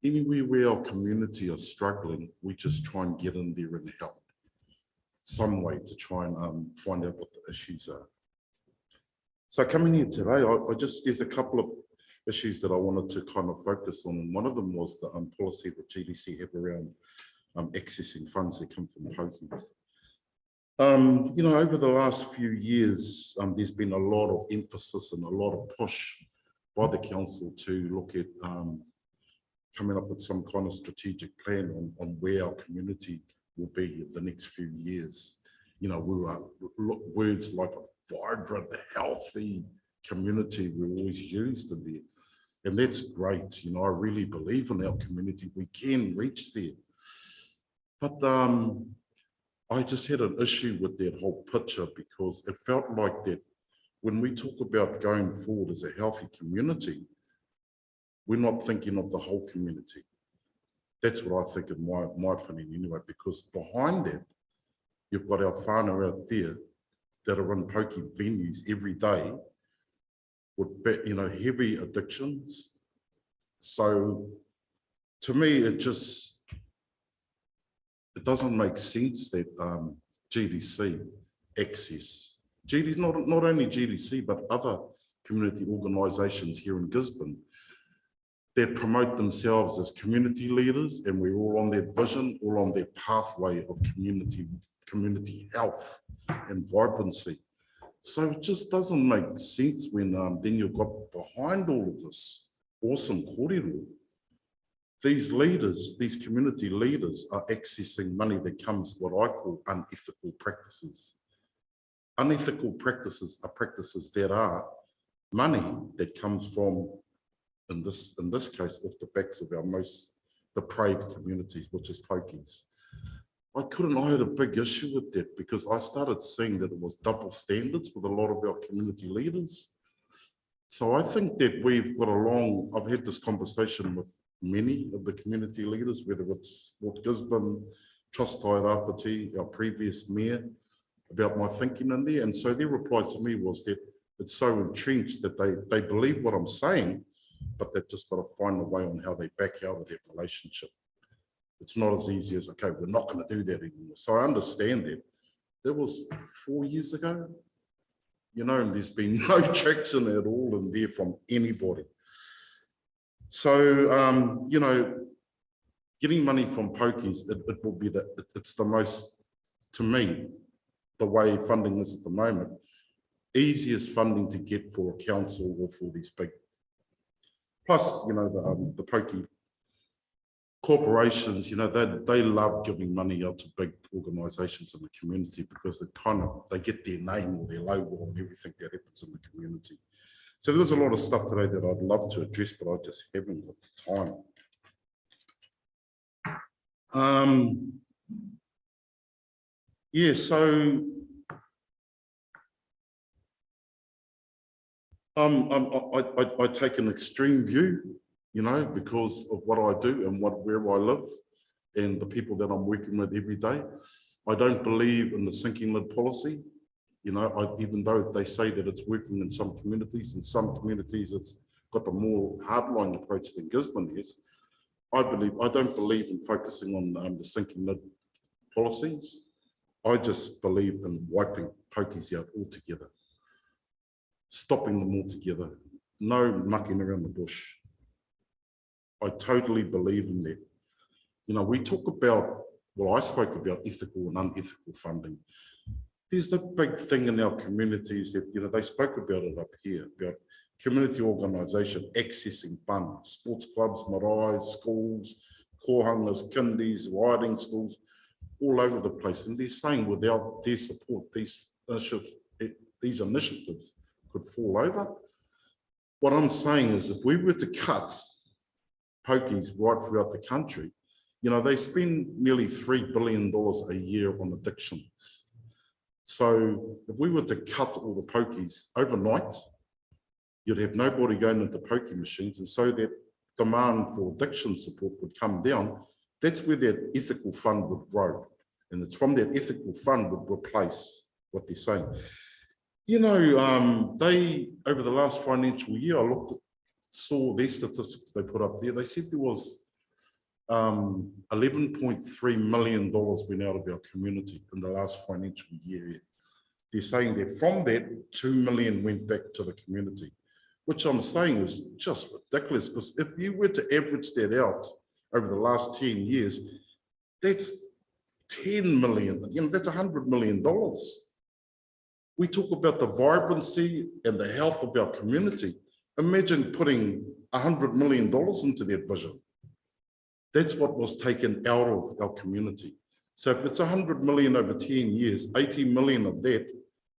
anywhere where our community are struggling, we just try and get in there and help some way to try and find out what the issues are. So coming here today, there's a couple of issues that I wanted to kind of focus on. And one of them was the policy that GDC have around accessing funds that come from pokies. You know, over the last few years, there's been a lot of emphasis and a lot of push by the council to look at coming up with some kind of strategic plan on where our community will be in the next few years. You know, words like a vibrant, healthy community were always used in there. And that's great. You know, I really believe in our community. We can reach there. But I just had an issue with that whole picture because it felt like that when we talk about going forward as a healthy community, we're not thinking of the whole community. That's what I think in my opinion anyway, because behind that, you've got our whānau out there that are in pokie venues every day with, you know, heavy addictions. So to me, it doesn't make sense that GDC access, not only GDC, but other community organisations here in Gisborne that promote themselves as community leaders, and we're all on their vision, all on their pathway of community health and vibrancy. So it just doesn't make sense when then you've got behind all of this awesome kōrero, these leaders, these community leaders are accessing money that comes what I call unethical practices. Unethical practices are practices that are money that comes from, in this case, off the backs of our most depraved communities, which is pokies. I had a big issue with that because I started seeing that it was double standards with a lot of our community leaders. So I think that we've got I've had this conversation with many of the community leaders, whether it's Port Gisborne, Trust Tairawhiti, our previous mayor, about my thinking in there. And so their reply to me was that it's so entrenched that they believe what I'm saying, but they've just got to find a way on how they back out of that relationship. It's not as easy as, okay, we're not going to do that anymore. So I understand that. That was 4 years ago, you know, and there's been no traction at all in there from anybody. So, you know, getting money from pokies, it will be it's the most, to me, the way funding is at the moment, easiest funding to get for a council or for these big, plus, you know, the pokie corporations, you know, they love giving money out to big organisations in the community because they get their name or their logo and everything that happens in the community. So there's a lot of stuff today that I'd love to address, but I just haven't got the time. Yeah, so I take an extreme view, you know, because of what I do and where I live and the people that I'm working with every day. I don't believe in the sinking lid policy. You know, even though they say that it's working in some communities it's got the more hardline approach than Gisborne is. I don't believe in focusing on the sinking lid policies. I just believe in wiping pokies out altogether, stopping them altogether, no mucking around the bush. I totally believe in that. You know, we talk about, well, I spoke about ethical and unethical funding. There's the big thing in our communities that, you know, they spoke about it up here, about community organisation accessing funds, sports clubs, marae, schools, kohangas, kindies, riding schools, all over the place. And they're saying without their support, these initiatives could fall over. What I'm saying is if we were to cut pokies right throughout the country, you know, they spend nearly $3 billion a year on addictions. So if we were to cut all the pokies overnight, you'd have nobody going into pokie machines, and so that demand for addiction support would come down. That's where that ethical fund would grow. And it's from that ethical fund would replace what they're saying. You know, they, over the last financial year, I saw their statistics they put up there. They said there was $11.3 million went out of our community in the last financial year. they're saying that from that, 2 million went back to the community, which I'm saying is just ridiculous, because if you were to average that out over the last 10 years, that's 10 million, that's $100 million. We talk about the vibrancy and the health of our community. Imagine putting $100 million into that vision. That's what was taken out of our community. So if it's 100 million over 10 years, 80 million of that,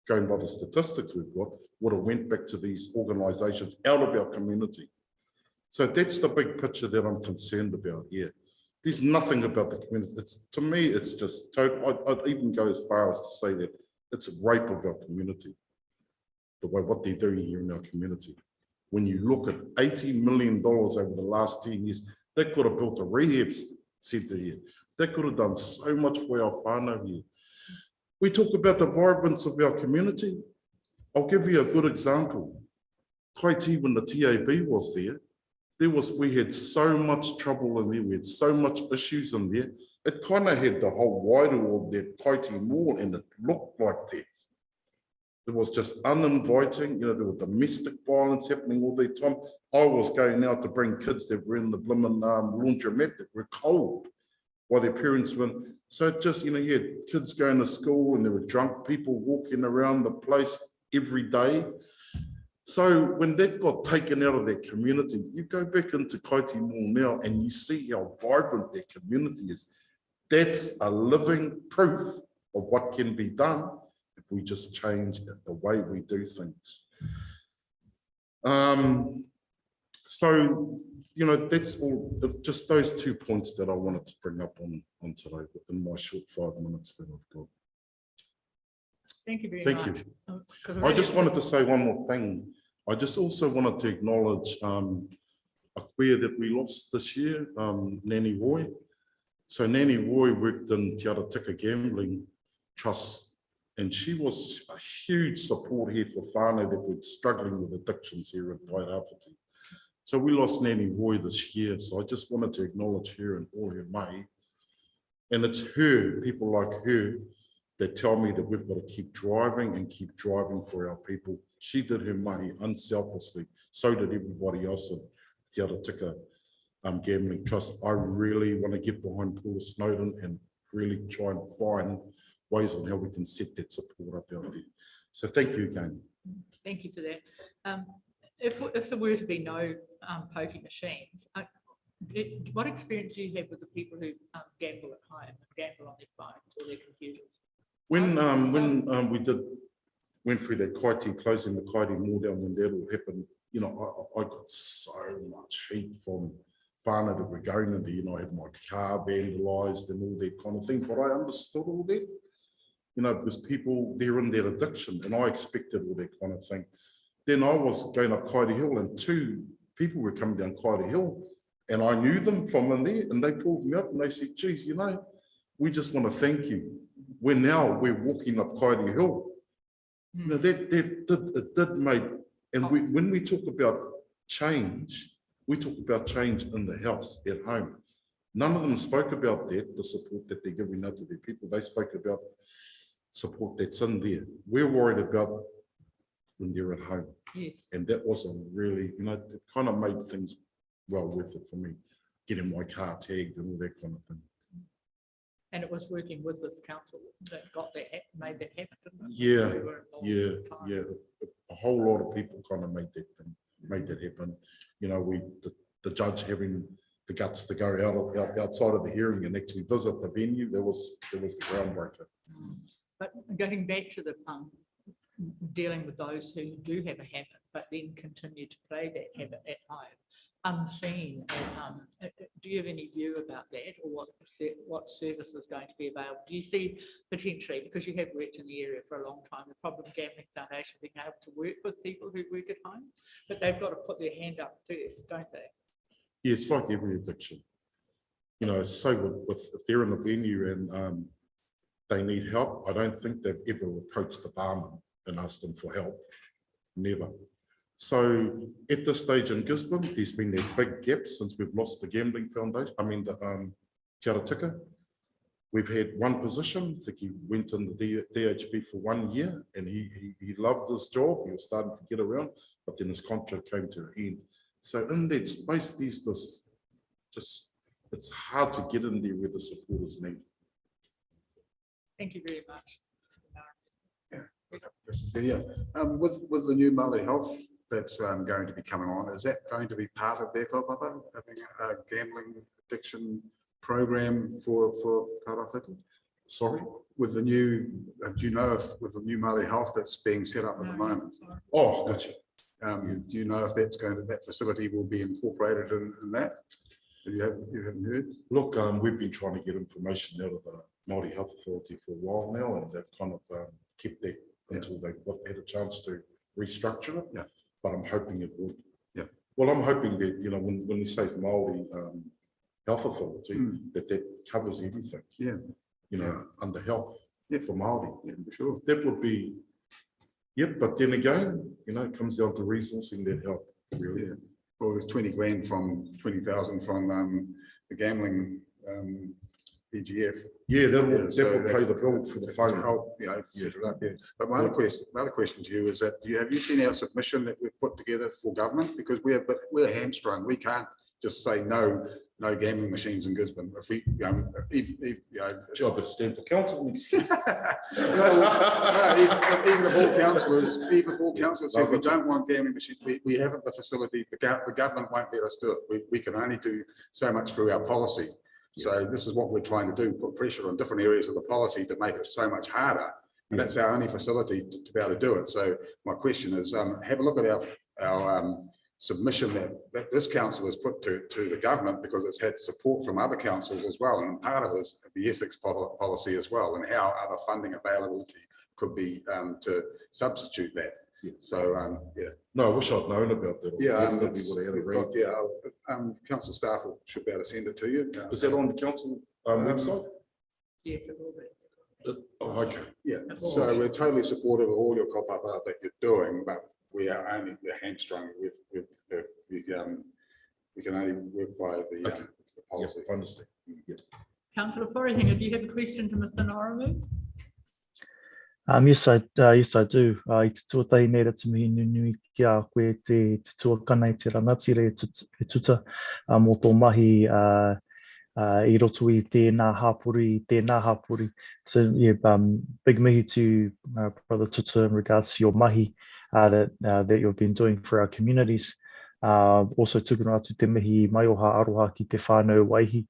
going by the statistics we've got, would have went back to these organizations out of our community. So that's the big picture that I'm concerned about here. There's nothing about the community. To me, it's just total. I'd even go as far as to say that it's a rape of our community, the way what they're doing here in our community. When you look at $80 million over the last 10 years, they could have built a rehab centre here. They could have done so much for our whānau here. We talk about the vibrance of our community. I'll give you a good example. Kaiti, when the TAB was there, we had so much trouble in there, we had so much issues in there. It kind of had the whole wairu of that Kaiti Mall, and it looked like that. It was just uninviting, there was domestic violence happening all the time. I was going out to bring kids that were in the blimmin' laundromat that were cold while their parents went. So it just, you had kids going to school and there were drunk people walking around the place every day. So when that got taken out of that community, you go back into Kaiti Mall now and you see how vibrant that community is. That's a living proof of what can be done if we just change the way we do things. So, that's all, just those 2 points that I wanted to bring up on today within my short 5 minutes that I've got. Thank you very much. Thank you. I just wanted to say one more thing. I just also wanted to acknowledge a queer that we lost this year, Nani Roy. So Nani Roy worked in Te Aratika Gambling Trust, and she was a huge support here for whānau that were struggling with addictions here in Tairawhiti. So we lost Nani Roy this year, so I just wanted to acknowledge her and all her mai. And it's her, people like her, that tell me that we've got to keep driving and keep driving for our people. She did her money unselfishly. So did everybody else at Te Aratika Gambling Trust. I really want to get behind Paula Snowden and really try and find ways on how we can set that support up out there. So thank you again. Thank you for that. If there were to be no pokie machines, what experience do you have with the people who gamble at home, gamble on their phones or their computers? When we went through that Kaiti, closing the Kaiti Mall down, when that all happened, I got so much heat from whānau that were going in there. I had my car vandalised and all that kind of thing, but I understood all that, because people, they're in their addiction, and I expected all that kind of thing. Then I was going up Kaiti Hill, and 2 people were coming down Kaiti Hill, and I knew them from in there, and they pulled me up and they said, geez, we just want to thank you. We're walking up Kaiti Hill. It did make, and when we talk about change, we talk about change in the house, at home. None of them spoke about that, the support that they're giving out to their people. They spoke about support that's in there. We're worried about when they're at home. Yes. And that wasn't really, it kind of made things well worth it for me, getting my car tagged and all that kind of thing. And it was working with this council that made that happen, didn't it? Yeah. A whole lot of people kind of made that happen. The judge having the guts to go outside of the hearing and actually visit the venue, that was the groundbreaker. But going back to the dealing with those who do have a habit, but then continue to play that habit at home, unseen. Do you have any view about that, or what service is going to be available? Do you see potentially, because you have worked in the area for a long time, the Problem Gambling Foundation being able to work with people who work at home, but they've got to put their hand up first, don't they? Yeah, it's like every addiction. So with if they're in a venue and they need help, I don't think they've ever approached the barman and asked them for help. Never. So at this stage in Gisborne, there's been that big gap since we've lost the Gambling Foundation, the Te Aratika. We've had one position, I think he went in the DHB for 1 year, and he loved his job. He was starting to get around, but then his contract came to an end. So in that space, it's hard to get in there where the support is needed. Thank you very much. Yeah, with the new Māori Health that's going to be coming on, is that going to be part of their kaupapa, having a gambling addiction program for Tairawhiti? Sorry, with the new, do you know if with the new Māori Health that's being set up at the moment? Oh, gotcha. Do you know if that's going to, that facility will be incorporated in that? You haven't heard? Look, we've been trying to get information out of the Māori Health Authority for a while now, and they've kind of kept that until they've had a chance to restructure it. Yeah. But I'm hoping it would. Yeah. Well, I'm hoping that, you know, when we say Māori Health Authority, that covers everything. Yeah. You know, under health for Māori. Yeah, for sure. That would be, yep. But then again, you know, it comes down to resourcing that help. Really. Yeah. Well, there's 20 grand from 20,000 from the gambling EGF. Yeah, that will pay the bill for the phone. Help, you know, set it up. Yeah. But my other question to you is that have you seen our submission that we've put together for government? Because we're hamstrung. We can't just say no gambling machines in Gisborne. If we, job at stand for council. Even if all councillors said we don't want gambling machines, we haven't the facility. The government won't let us do it. We can only do so much through our policy. So this is what we're trying to do: put pressure on different areas of the policy to make it so much harder. And that's our only facility to be able to do it. So my question is, have a look at our submission that this council has put to the government, because it's had support from other councils as well, and part of it is the Essex policy as well, and how other funding availability could be to substitute that. Yeah. So yeah. No, I wish I'd known about that. Yeah, council staff should be able to send it to you. Is that on the council website? Yes, it will be. Oh, okay. Yeah. So we're totally supportive of all your kaupapa that you're doing, but we're hamstrung with we can only work by the policy. Yeah, understand. Yeah. Councillor Wharehinga, do you have a question to Mr. Ngarimu? Yes, I do. I te tuatai nera te mihi nui kia koe te tuakana I te rangatire e tuta mō tō mahi I roto I tēnā hapuri. So yeah, big mihi to Brother Tuta in regards to your mahi that you've been doing for our communities. Also tukuna atu te mihi mai oha aroha ki te whānau waihi.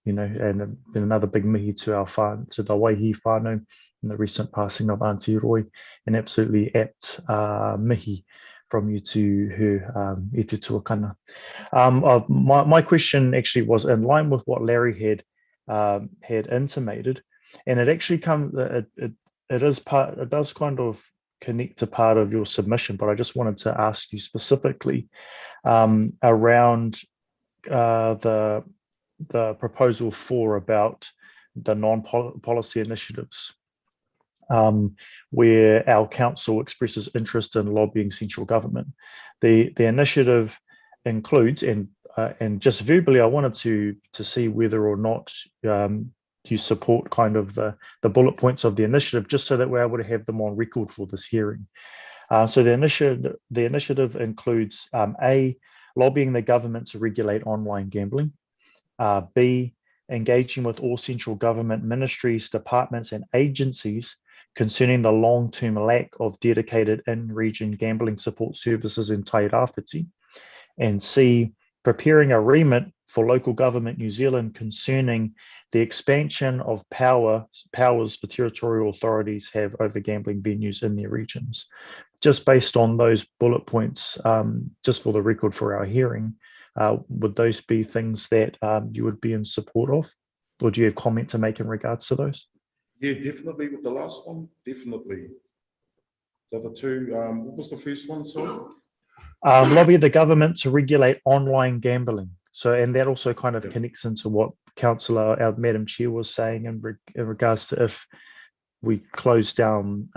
You know, and then another big mihi to the waihi whānau in the recent passing of Auntie Roy, an absolutely apt mihi from you to her I te tuakana. My question actually was in line with what Larry had intimated, and it actually it does kind of connect to part of your submission, but I just wanted to ask you specifically around the proposal 4 about the non-policy initiatives, where our council expresses interest in lobbying central government. The initiative includes, and just verbally, I wanted to see whether or not you support kind of the bullet points of the initiative, just so that we're able to have them on record for this hearing. So the initiative includes A, lobbying the government to regulate online gambling, B, engaging with all central government ministries, departments and agencies concerning the long-term lack of dedicated in-region gambling support services in Tairawhiti, and C, preparing a remit for local government New Zealand concerning the expansion of powers for territorial authorities have over gambling venues in their regions. Just based on those bullet points, just for the record for our hearing, would those be things that you would be in support of? Or do you have comment to make in regards to those? Yeah, definitely with the last one, definitely. The other two, what was the first one, sorry? Lobby the government to regulate online gambling. So, and that also kind of connects into what Councillor, our Madam Chair, was saying in regards to if we close down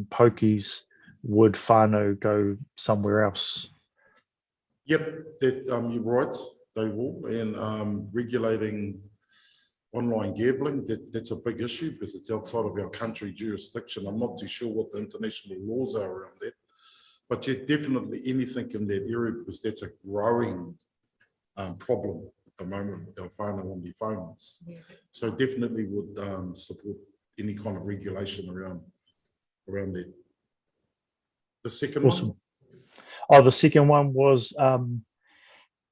pokies, would whānau go somewhere else? Yep, that, you're right, they will. And regulating online gambling, that's a big issue because it's outside of our country jurisdiction. I'm not too sure what the international laws are around that. But yet definitely anything in that area, because that's a growing problem at the moment with our whānau on their phones. So definitely would support any kind of regulation around that. The second Awesome. one? Oh, the second one was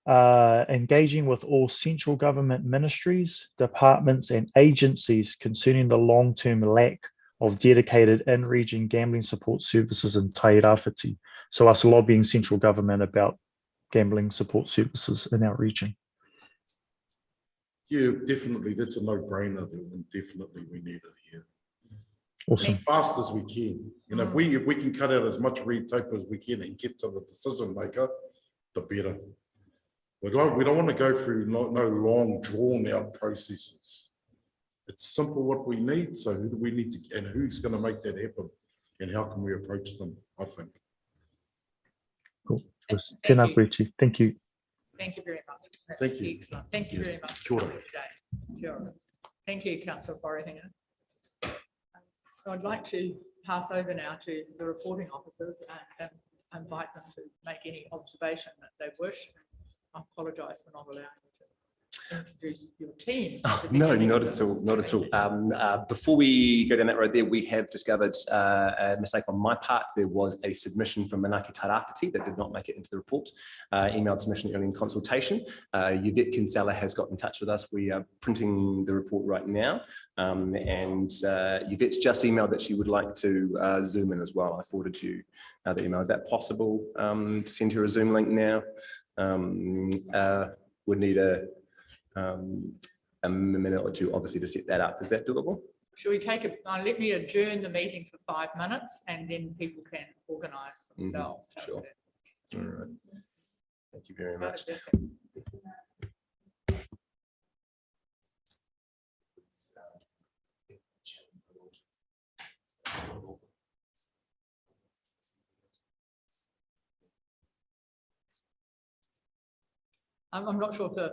engaging with all central government ministries, departments and agencies concerning the long-term lack of dedicated in-region gambling support services in Tairawhiti. So us lobbying central government about gambling support services in our region. Yeah, definitely. That's a no-brainer. Definitely we need it here. Awesome. As fast as we can. You know, if we can cut out as much red tape as we can and get to the decision maker, the better. We don't want to go through no long drawn out processes. It's simple what we need. So who do we need to, and who's going to make that happen? And how can we approach them, I think. Cool. Thank you. Thank you. Thank you very much. That's Thank you. excellent. Thank you very much. Kia ora. Sure. Thank you, Councillor Forrihinger. I'd like to pass over now to the reporting officers and invite them to make any observation that they wish. I apologise for not allowing you to introduce your team. No, not at all, not at all. Before we go down that road there, we have discovered a mistake on my part. There was a submission from Manaaki Tairawhiti that did not make it into the report. Emailed submission early in consultation. Yvette Kinsella has got in touch with us. We are printing the report right now. And Yvette's just emailed that she would like to Zoom in as well. I forwarded you the email. Is that possible to send her a Zoom link now? Would need a minute or two, obviously, to set that up. Is that doable? Should we take let me adjourn the meeting for 5 minutes and then people can organise themselves. Sure. All right. Thank you very much. I'm not sure if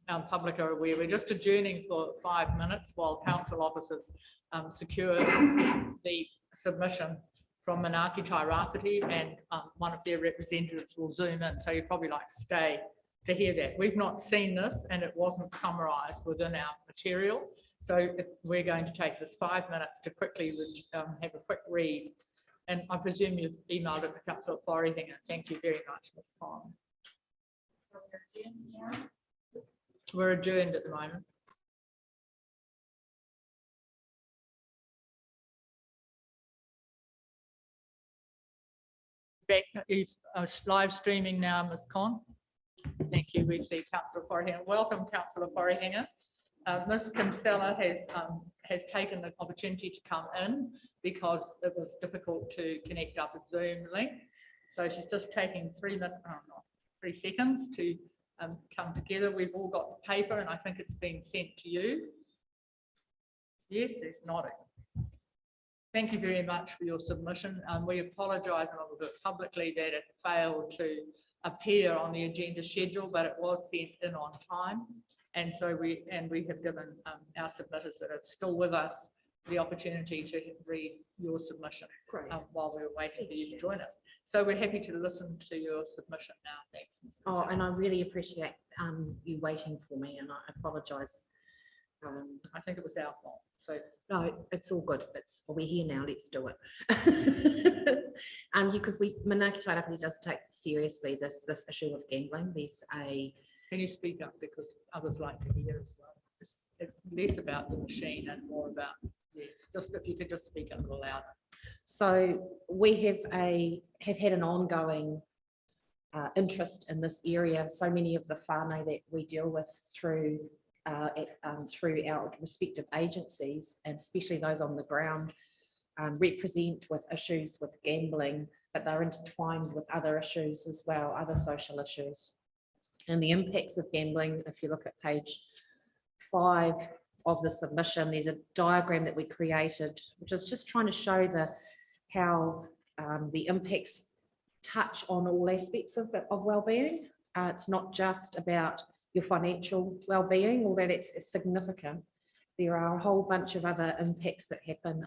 our public are aware. We're just adjourning for 5 minutes while council officers secure the submission from Manaaki Tairawhiti, and one of their representatives will Zoom in. So you'd probably like to stay to hear that. We've not seen this and it wasn't summarised within our material. So we're going to take this 5 minutes to quickly have a quick read. And I presume you've emailed it to Councillor Forrihinger. Thank you very much, Ms. Kong. We're adjourned at the moment. Live streaming now, Ms. Con. Thank you. We see Councillor Forrihinger. Welcome, Councillor Forrihinger. Ms. Kinsella has taken the opportunity to come in because it was difficult to connect up a Zoom link. So she's just taking 3 seconds to come together. We've all got the paper and I think it's been sent to you. Yes, it's nodding. Thank you very much for your submission. We apologise a little bit publicly that it failed to appear on the agenda schedule, but it was sent in on time. And so we have given our submitters that are still with us the opportunity to read your submission while we were waiting for you to join us. So we're happy to listen to your submission now. Thanks, Ms. Oh, and I really appreciate you waiting for me, and I apologise. I think it was our fault. So no, it's all good. We're here now. Let's do it. Because Manaaki Tairawhiti does take seriously this issue of gambling. There's a. Can you speak up, because others like to hear as well? It's less about the machine and more about. Yes, just if you could just speak a little louder. So we have had an ongoing interest in this area. So many of the whānau that we deal with through our respective agencies, and especially those on the ground, represent with issues with gambling, but they're intertwined with other issues as well, other social issues. And the impacts of gambling, if you look at page 5 of the submission, there's a diagram that we created, which is just trying to show how the impacts touch on all aspects of well-being. It's not just about your financial well-being, although that's significant. There are a whole bunch of other impacts that happen,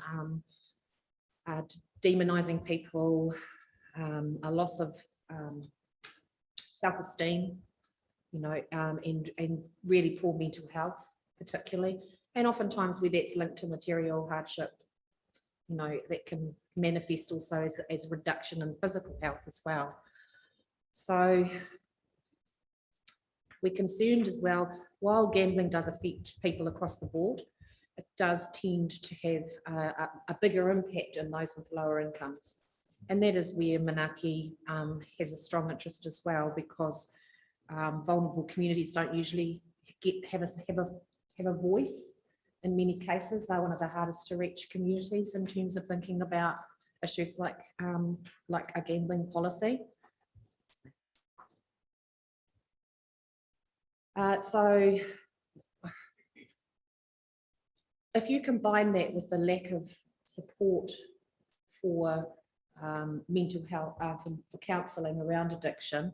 demonizing people, a loss of self-esteem, you know, and really poor mental health, particularly. And oftentimes where that's linked to material hardship, you know, that can manifest also as reduction in physical health as well. So we're concerned as well, while gambling does affect people across the board, it does tend to have a bigger impact in those with lower incomes. And that is where Manaaki has a strong interest as well, because vulnerable communities don't usually have a voice. In many cases, they're one of the hardest to reach communities in terms of thinking about issues like a gambling policy. So if you combine that with the lack of support for mental health, for counselling around addiction,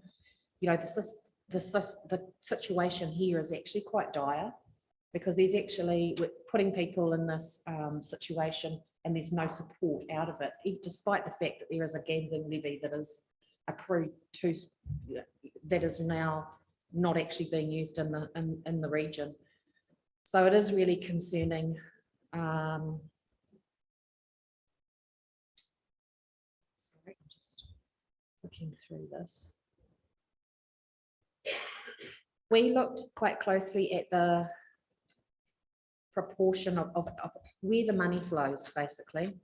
you know, the situation here is actually quite dire, because there's actually, we're putting people in this situation and there's no support out of it, despite the fact that there is a gambling levy that is accrued to, that is now not actually being used in the region. So it is really concerning. Sorry, I'm just looking through this. We looked quite closely at the proportion of where the money flows, basically,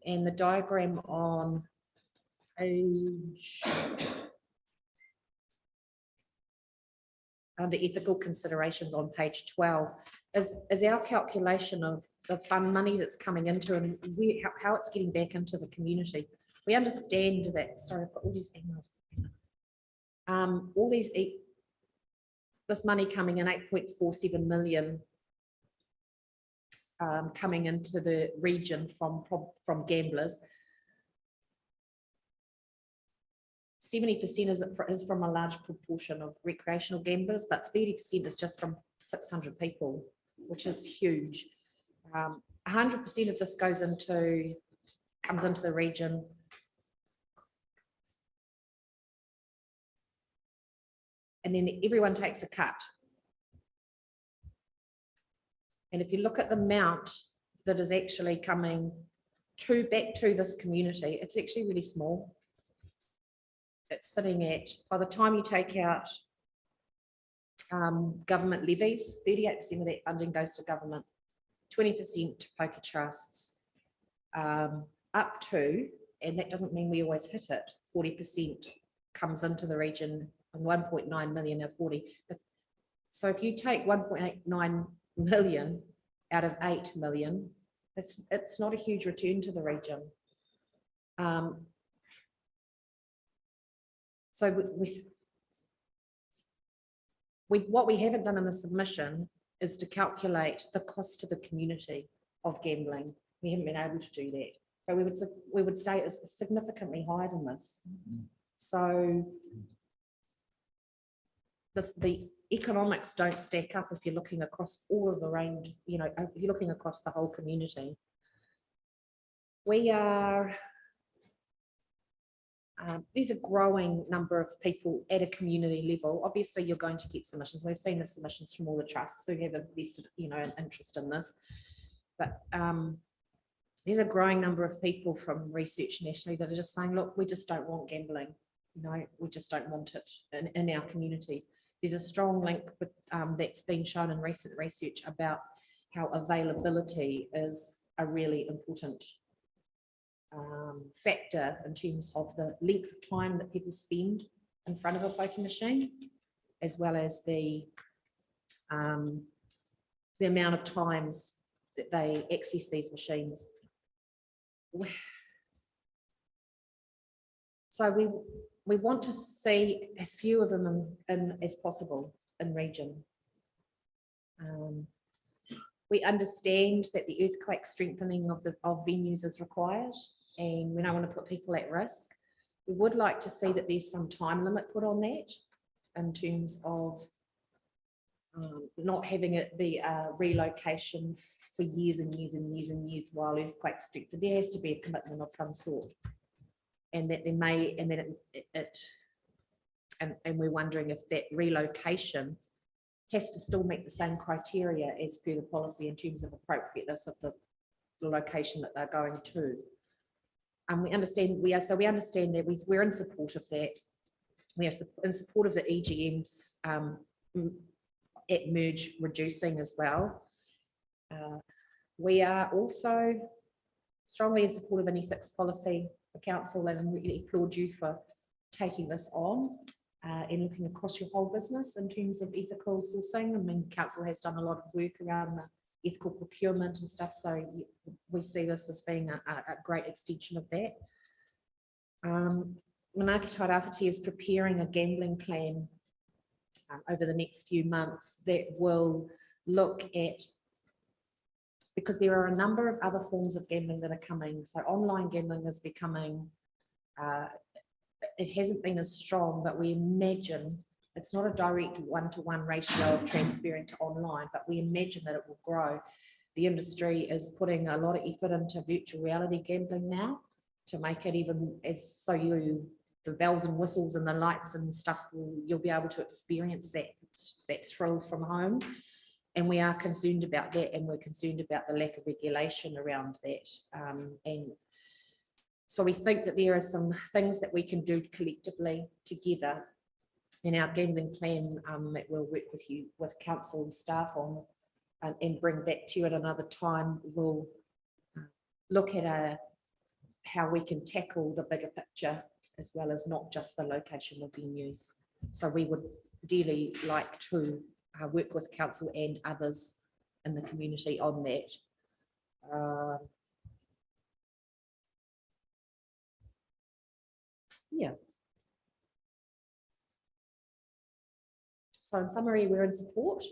and the diagram on page under ethical considerations on page 12 is our calculation of the fund money that's coming into and how it's getting back into the community. We understand that, sorry, I've got all these emails. This money coming in, 8.47 million coming into the region from gamblers. 70% is from a large proportion of recreational gamblers, but 30% is just from 600 people, which is huge. 100% of this comes into the region. And then everyone takes a cut. And if you look at the amount that is actually coming back to this community, it's actually really small. It's sitting at, by the time you take out government levies, 38% of that funding goes to government, 20% to poker trusts, up to, and that doesn't mean we always hit it, 40% comes into the region, and 1.9 million of 40. So if you take 1.89 million out of 8 million, it's not a huge return to the region. So what we haven't done in the submission is to calculate the cost to the community of gambling. We haven't been able to do that, but we would say it's significantly higher than this. So the economics don't stack up if you're looking across all of the range, you know, if you're looking across the whole community. We are, there's a growing number of people at a community level. Obviously, you're going to get submissions. We've seen the submissions from all the trusts who have invested, you know, an interest in this. But there's a growing number of people from research nationally that are just saying, look, we just don't want gambling. You know, we just don't want it in our communities. There's a strong link that's been shown in recent research about how availability is a really important factor in terms of the length of time that people spend in front of a poker machine, as well as the amount of times that they access these machines. So we want to see as few of them as possible in region. We understand that the earthquake strengthening of venues is required, and we don't want to put people at risk. We would like to see that there's some time limit put on that in terms of not having it be a relocation for years and years and years and years while earthquakes strengthen. There has to be a commitment of some sort, and that there may, and that and we're wondering if that relocation has to still meet the same criteria as per the policy in terms of appropriateness of the location that they're going to. We understand that we're in support of that. We are in support of the EGM's at merge reducing as well. We are also strongly in support of an ethics policy for council, and really applaud you for taking this on and looking across your whole business in terms of ethical sourcing. I mean, council has done a lot of work around the ethical procurement and stuff, so we see this as being a great extension of that. Manaaki Tairawhiti is preparing a gambling plan over the next few months that will look at, because there are a number of other forms of gambling that are coming. So online gambling is becoming, it hasn't been as strong, but we imagine it's not a direct one-to-one ratio of transferring to online, but we imagine that it will grow. The industry is putting a lot of effort into virtual reality gambling now to make it even as, so the bells and whistles and the lights and stuff, you'll be able to experience that thrill from home. And we are concerned about that, and we're concerned about the lack of regulation around that. And so we think that there are some things that we can do collectively together in our gambling plan that we'll work with you, with council and staff on, and bring back to you at another time. We'll look at how we can tackle the bigger picture, as well as not just the location of venues. So we would dearly like to work with council and others in the community on that. Yeah. So in summary, we're in support.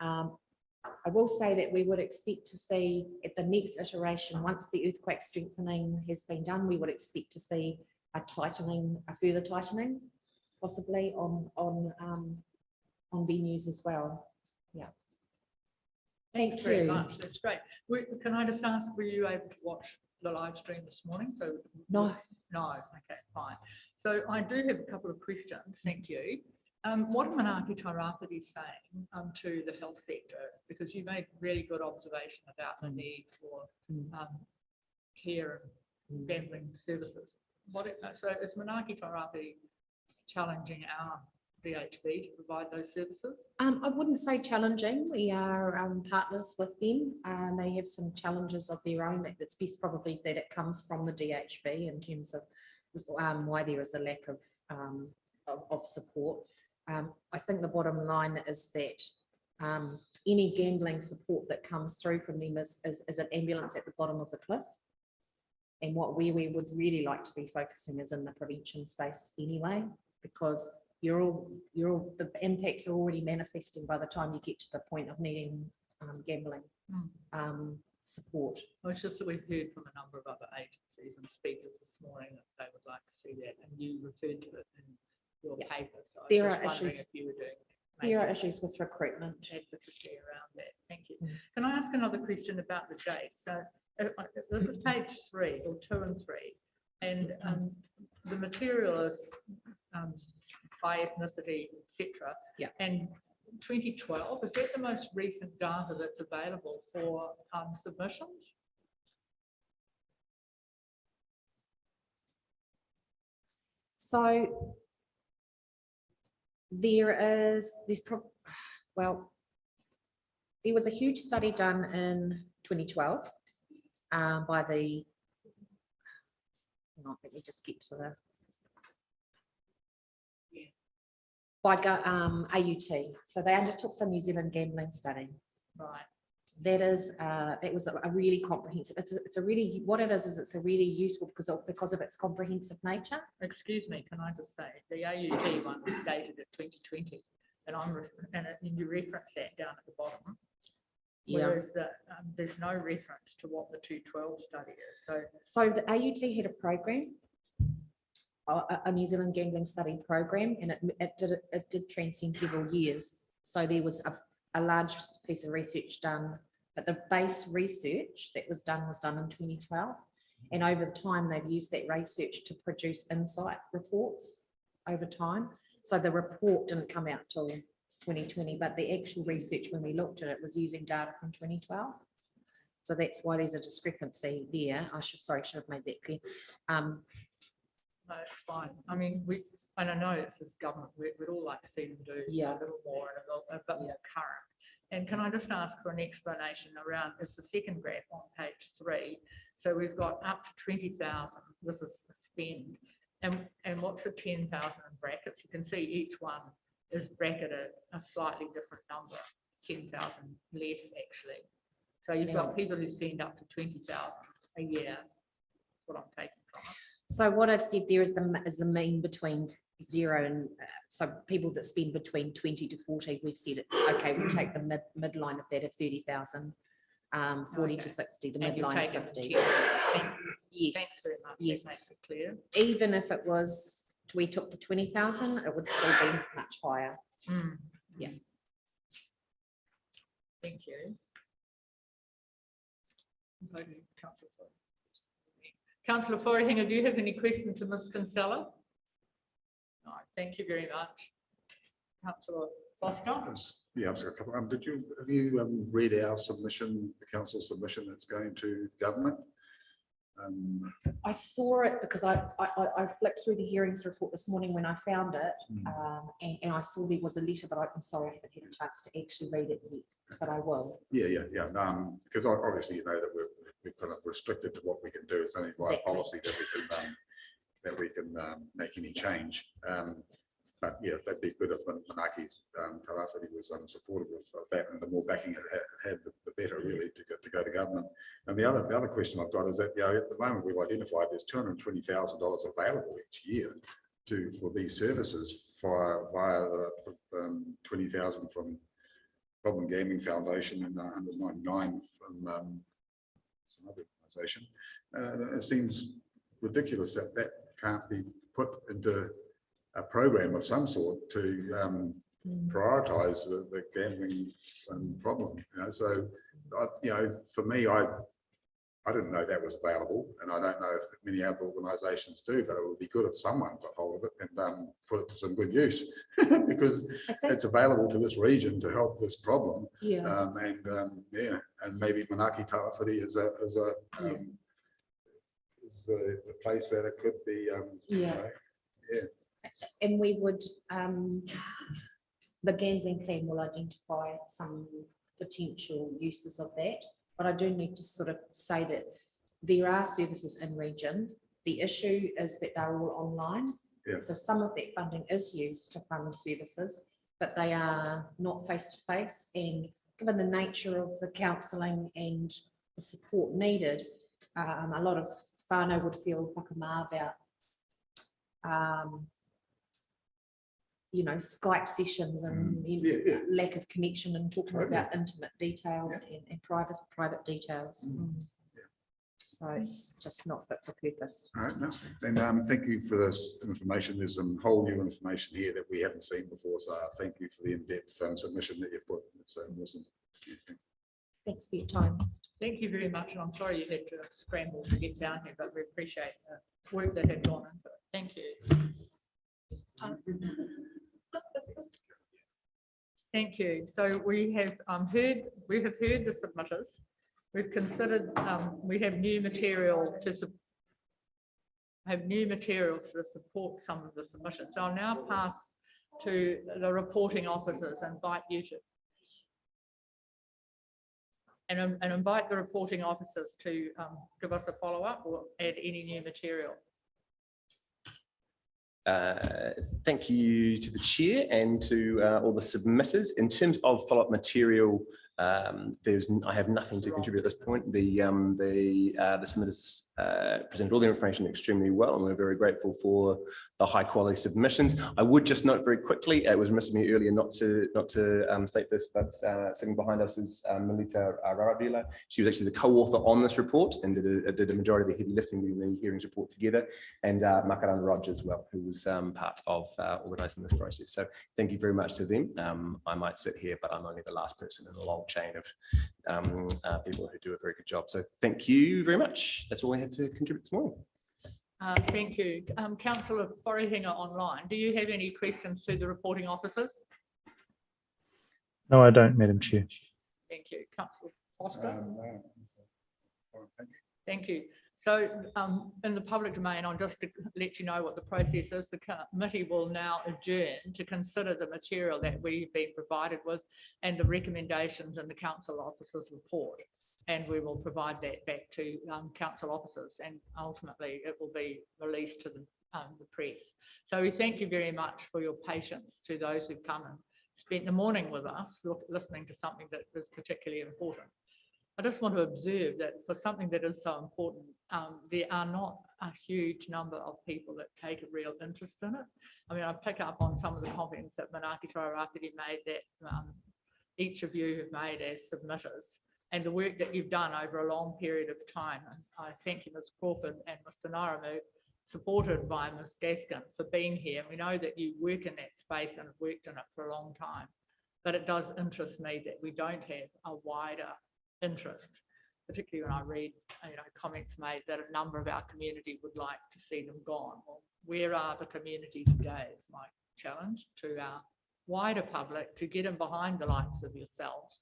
I will say that we would expect to see at the next iteration, once the earthquake strengthening has been done, we would expect to see a tightening, a further tightening, possibly on venues as well. Yeah. Thanks very much. That's great. Can I just ask, were you able to watch the live stream this morning? So no. No. Okay, fine. So I do have a couple of questions. Thank you. What are Manaaki Tairawhiti saying to the health sector? Because you made really good observation about the need for care and gambling services. So is Manaaki Tairawhiti challenging our DHB to provide those services? I wouldn't say challenging. We are partners with them. They have some challenges of their own. It's best probably that it comes from the DHB in terms of why there is a lack of support. I think the bottom line is that any gambling support that comes through from them is an ambulance at the bottom of the cliff. And what we would really like to be focusing is in the prevention space anyway, because the impacts are already manifesting by the time you get to the point of needing gambling support. Well, it's just that we've heard from a number of other agencies and speakers this morning that they would like to see that, and you referred to it in your paper. So There I'm are just wondering issues. if you were doing There are issues with recruitment. Advocacy around that. Thank you. Can I ask another question about the dates? So this is page 3 or 2 and 3, and the material is by ethnicity, etc. Yeah. And 2012, is that the most recent data that's available for submissions? So there was a huge study done in 2012 by the, let me just get to the, by AUT. So they undertook the New Zealand gambling study. Right. That was a really comprehensive. It's a really, what it is it's a really useful because of its comprehensive nature. Excuse me, can I just say the AUT one was dated at 2020, and you reference that down at the bottom. Yeah. Whereas there's no reference to what the 2012 study is. So the AUT had a program a New Zealand gambling study program, and it did transcend several years. So there was a large piece of research done, but the base research that was done in 2012. And over the time, they've used that research to produce insight reports over time. So the report didn't come out till 2020, but the actual research, when we looked at it, was using data from 2012. So that's why there's a discrepancy there. I should have made that clear. No, it's fine. I mean, and I know this is government work, we'd all like to see them do a little more and a bit more current. And can I just ask for an explanation around, it's the second graph on page 3. So we've got up to 20,000, this is a spend. And what's the 10,000 in brackets? You can see each one is bracketed a slightly different number, 10,000 less actually. So you've got people who spend up to 20,000 a year. That's what I'm taking from it. So what I've said there is the mean between 0 and so people that spend between 20 to 40, we've said it. Okay, we'll take the midline of that of 30,000, 40 to 60, the midline of 50. Yes, Thanks very much. Yes, that makes it clear. Even if it was, we took the 20,000, it would still be much higher. Yeah. Thank you. Councillor Forrihinger, do you have any questions to Ms. Kinsella? No, thank you very much. Councillor Foster? Yeah, I've got a couple. Have you read our submission, the council submission that's going to government? I saw it because I flipped through the hearings report this morning when I found it, and I saw there was a letter, but I'm sorry I haven't had a chance to actually read it yet, but I will. Yeah. Because obviously you know that we're kind of restricted to what we can do. It's only by policy that we can make any change. But yeah, that'd be good if Manaaki's Tairawhiti was supportive of that, and the more backing it had, the better, really, to go to government. And the other question I've got is that, at the moment we've identified there's $220,000 available each year for these services via the 20,000 from Problem Gambling Foundation and 199 from some other organisation. It seems ridiculous that can't be put into a program of some sort to prioritise the gambling problem. So, for me, I didn't know that was available, and I don't know if many other organisations do, but it would be good if someone got hold of it and put it to some good use because it's available to this region to help this problem. And maybe Manaaki Tairawhiti is the place that it could be. And we would, the gambling plan will identify some potential uses of that, but I do need to sort of say that there are services in region. The issue is that they're all online. So some of that funding is used to fund services, but they are not face-to-face. And given the nature of the counselling and the support needed, a lot of whānau would feel whakamā about Skype sessions and lack of connection and talking about intimate details and private details. So it's just not fit for purpose. All right, no. And thank you for this information. There's some whole new information here that we haven't seen before. So thank you for the in-depth submission that you've put. It's awesome. Thanks for your time. Thank you very much. And I'm sorry you had to scramble to get down here, but we appreciate the work that had gone into it. Thank you. Thank you. So we have heard the submitters. We've considered we have new material to support some of the submissions. I'll now pass to the reporting officers and invite you to invite the reporting officers to give us a follow-up or add any new material. Thank you to the chair and to all the submitters. In terms of follow-up material, I have nothing to contribute at this point. The submitters presented all the information extremely well, and we're very grateful for the high quality submissions. I would just note very quickly, it was remiss of me earlier not to state this, but sitting behind us is Melita Raravila. She was actually the co-author on this report and did a majority of the heavy lifting in the hearings report together, and Makarana Rogers as well, who was part of organising this process. So thank you very much to them. I might sit here, but I'm only the last person in a long chain of people who do a very good job. So thank you very much. That's all I had to contribute this morning. Thank you. Councillor Wharehinga online, do you have any questions to the reporting officers? No, I don't, Madam Chair. Thank you. Councillor Foster? Thank you. So in the public domain, I'll just to let you know what the process is. The committee will now adjourn to consider the material that we've been provided with and the recommendations in the council officers report. And we will provide that back to council officers, and ultimately it will be released to the press. So we thank you very much for your patience to those who've come and spent the morning with us listening to something that is particularly important. I just want to observe that for something that is so important, there are not a huge number of people that take a real interest in it. I mean, I pick up on some of the comments that Manaaki Tairawhiti made that each of you have made as submitters, and the work that you've done over a long period of time. And I thank you, Ms. Crawford and Mr. Ngarimu, supported by Ms. Gaskin, for being here. We know that you work in that space and have worked in it for a long time, but it does interest me that we don't have a wider interest, particularly when I read comments made that a number of our community would like to see them gone. Well, where are the community today is my challenge to our wider public, to get in behind the likes of yourselves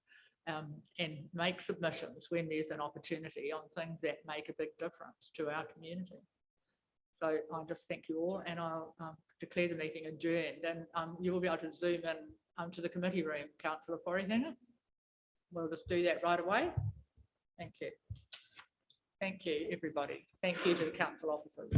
and make submissions when there's an opportunity on things that make a big difference to our community. So I just thank you all, and I'll declare the meeting adjourned, and you will be able to zoom in to the committee room, Councillor Wharehinga. We'll just do that right away. Thank you. Thank you, everybody. Thank you to the council officers.